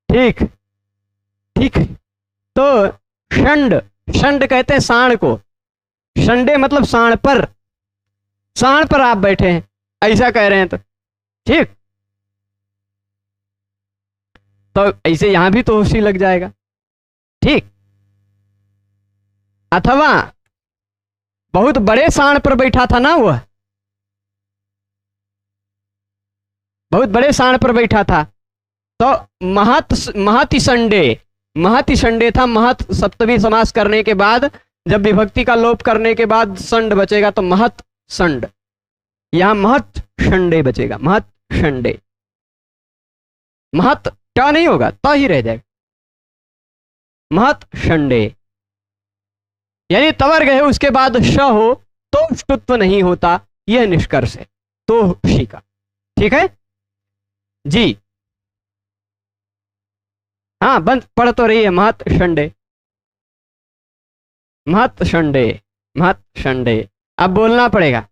ठीक ठीक। तो षंड, षंड कहते हैं सांड को, षंडे मतलब सांड पर, सांड पर आप बैठे हैं ऐसा कह रहे हैं, तो ठीक, तो ऐसे यहां भी तो उसी लग जाएगा। ठीक, अथवा बहुत बड़े सांड पर बैठा था ना, वह बहुत बड़े सांड पर बैठा था, तो महति संडे, महति संडे था, महत सप्तमी समास करने के बाद जब विभक्ति का लोप करने के बाद संड बचेगा तो महत संड, यहां महत संडे बचेगा, महत संडे, महत क्या नहीं होगा, तो ही रह जाएगा, महत संडे। यानी तवर्ग है उसके बाद श हो तो ष्टुत्व नहीं होता, यह निष्कर्ष है तो शी का। ठीक है जी, हाँ, बंद पढ़ तो रही है, महत संडे, महत संडे, महत संडे। अब बोलना पड़ेगा,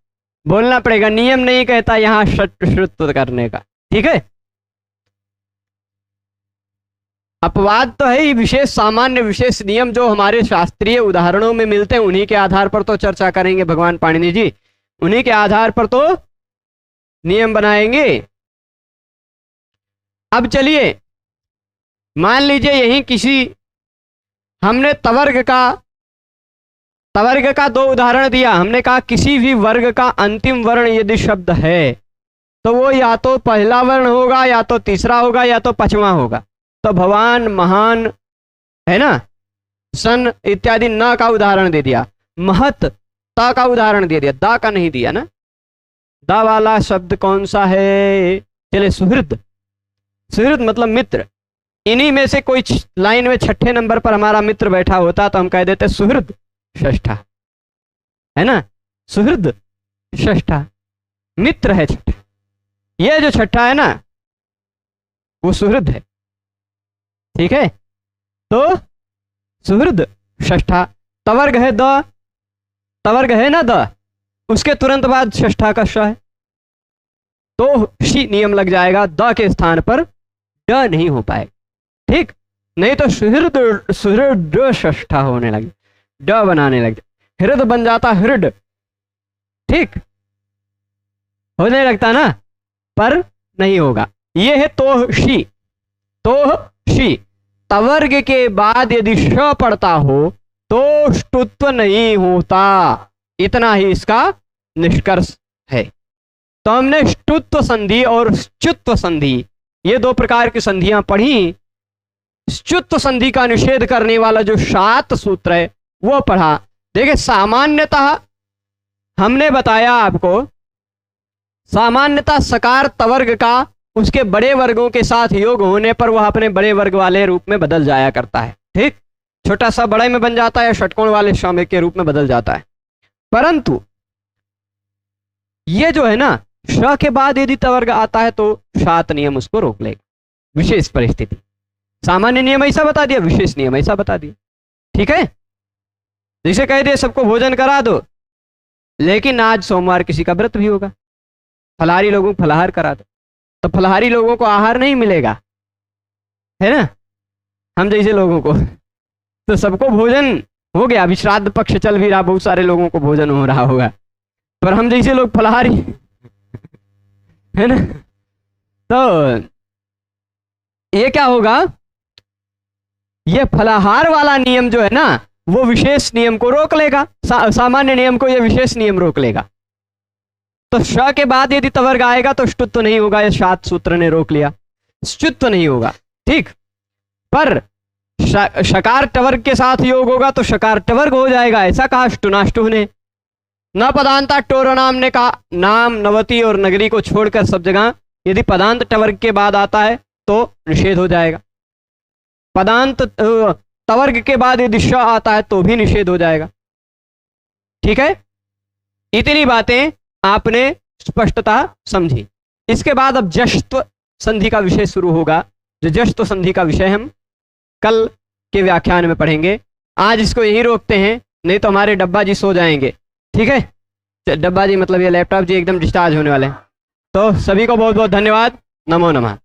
बोलना पड़ेगा, नियम नहीं कहता यहां श्रुत्व करने का। ठीक है, अपवाद तो है ही, विशेष सामान्य विशेष नियम जो हमारे शास्त्रीय उदाहरणों में मिलते हैं उन्हीं के आधार पर तो चर्चा करेंगे भगवान पाणिनि जी, उन्हीं के आधार पर तो नियम बनाएंगे। अब चलिए मान लीजिए यही किसी, हमने तवर्ग का दो उदाहरण दिया, हमने कहा किसी भी वर्ग का अंतिम वर्ण यदि शब्द है तो वो या तो पहला वर्ण होगा या तो तीसरा होगा या तो पांचवा होगा। तो भवान, महान, है ना, सन इत्यादि न का उदाहरण दे दिया, महत ता का उदाहरण दे दिया, दा का नहीं दिया ना। दा वाला शब्द कौन सा है, चले सुहृद, सुहृद मतलब मित्र, इन्हीं में से कोई लाइन में छठे नंबर पर हमारा मित्र बैठा होता तो हम कह देते सुहृद षष्ठा, है ना। सुहृद षष्ठा, मित्र है छठा। ये जो छठा है ना वो सुहृद है, ठीक है। तो सुहृद षष्ठा, तवर्ग है द, तवर्ग है ना द, उसके तुरंत बाद षष्ठा का श है, तो शी नियम लग जाएगा, द के स्थान पर ड नहीं हो पाएगा, ठीक। नहीं तो सुहृद सुहृद षष्ठा होने लगे, ड बनाने लगे, हृद बन जाता हृद, ठीक, होने लगता ना, पर नहीं होगा। ये है तो शी, तो शी। तवर्ग के बाद यदि श पड़ता हो तो ष्टुत्व नहीं होता, इतना ही इसका निष्कर्ष है। तो हमने ष्टुत्व संधि और च्युत्व संधि, ये दो प्रकार की संधियां पढ़ी। च्युत्व संधि का निषेध करने वाला जो 7 सूत्र है वो पढ़ा। देखिए, सामान्यतः हमने बताया आपको, सामान्यतः सकार तवर्ग का उसके बड़े वर्गों के साथ योग होने पर वह अपने बड़े वर्ग वाले रूप में बदल जाया करता है, ठीक। छोटा सा बड़े में बन जाता है या षटकोण वाले श के रूप में बदल जाता है। परंतु ये जो है ना, श के बाद यदि तवर्ग आता है तो 7 नियम उसको रोक लेगा, विशेष परिस्थिति। सामान्य नियम ऐसा बता दिया, विशेष नियम ऐसा बता दिया, ठीक है। जैसे कह दिए सबको भोजन करा दो, लेकिन आज सोमवार किसी का व्रत भी होगा, फलाहारी लोगों को फलाहार करा दो, तो फलाहारी लोगों को आहार नहीं मिलेगा, है ना, हम जैसे लोगों को। तो सबको भोजन हो गया, अभी श्राद्ध पक्ष चल भी रहा, बहुत सारे लोगों को भोजन हो रहा होगा, पर हम जैसे लोग फलाहारी है ना। तो ये क्या होगा, ये फलाहार वाला नियम जो है ना वो विशेष नियम को रोक लेगा, सामान्य नियम को ये विशेष नियम रोक लेगा। तो श के बाद यदि तवर्ग आएगा तो ष्टुत्व नहीं होगा, ये 7 सूत्र ने रोक लिया, च्युत्व नहीं होगा, ठीक। पर शकार टवर्ग के साथ योग होगा तो शकार टवर्ग हो जाएगा, ऐसा कहा ष्टुनाष्टु ने। न पदांता टोर नाम ने कहा, नाम नवती और नगरी को छोड़कर सब जगह यदि पदांत टवर्ग के बाद आता है तो निषेध हो जाएगा, पदांत तवर्ग के बाद यदि श आता है तो भी निषेध हो जाएगा, ठीक है। इतनी बातें आपने स्पष्टता समझी। इसके बाद अब जश्त्व संधि का विषय शुरू होगा, जो जश्त्व संधि का विषय हम कल के व्याख्यान में पढ़ेंगे। आज इसको यहीं रोकते हैं, नहीं तो हमारे डब्बा जी सो जाएंगे, ठीक है। डब्बा जी मतलब ये लैपटॉप जी एकदम डिस्चार्ज होने वाले हैं। तो सभी को बहुत बहुत धन्यवाद। नमो नमः।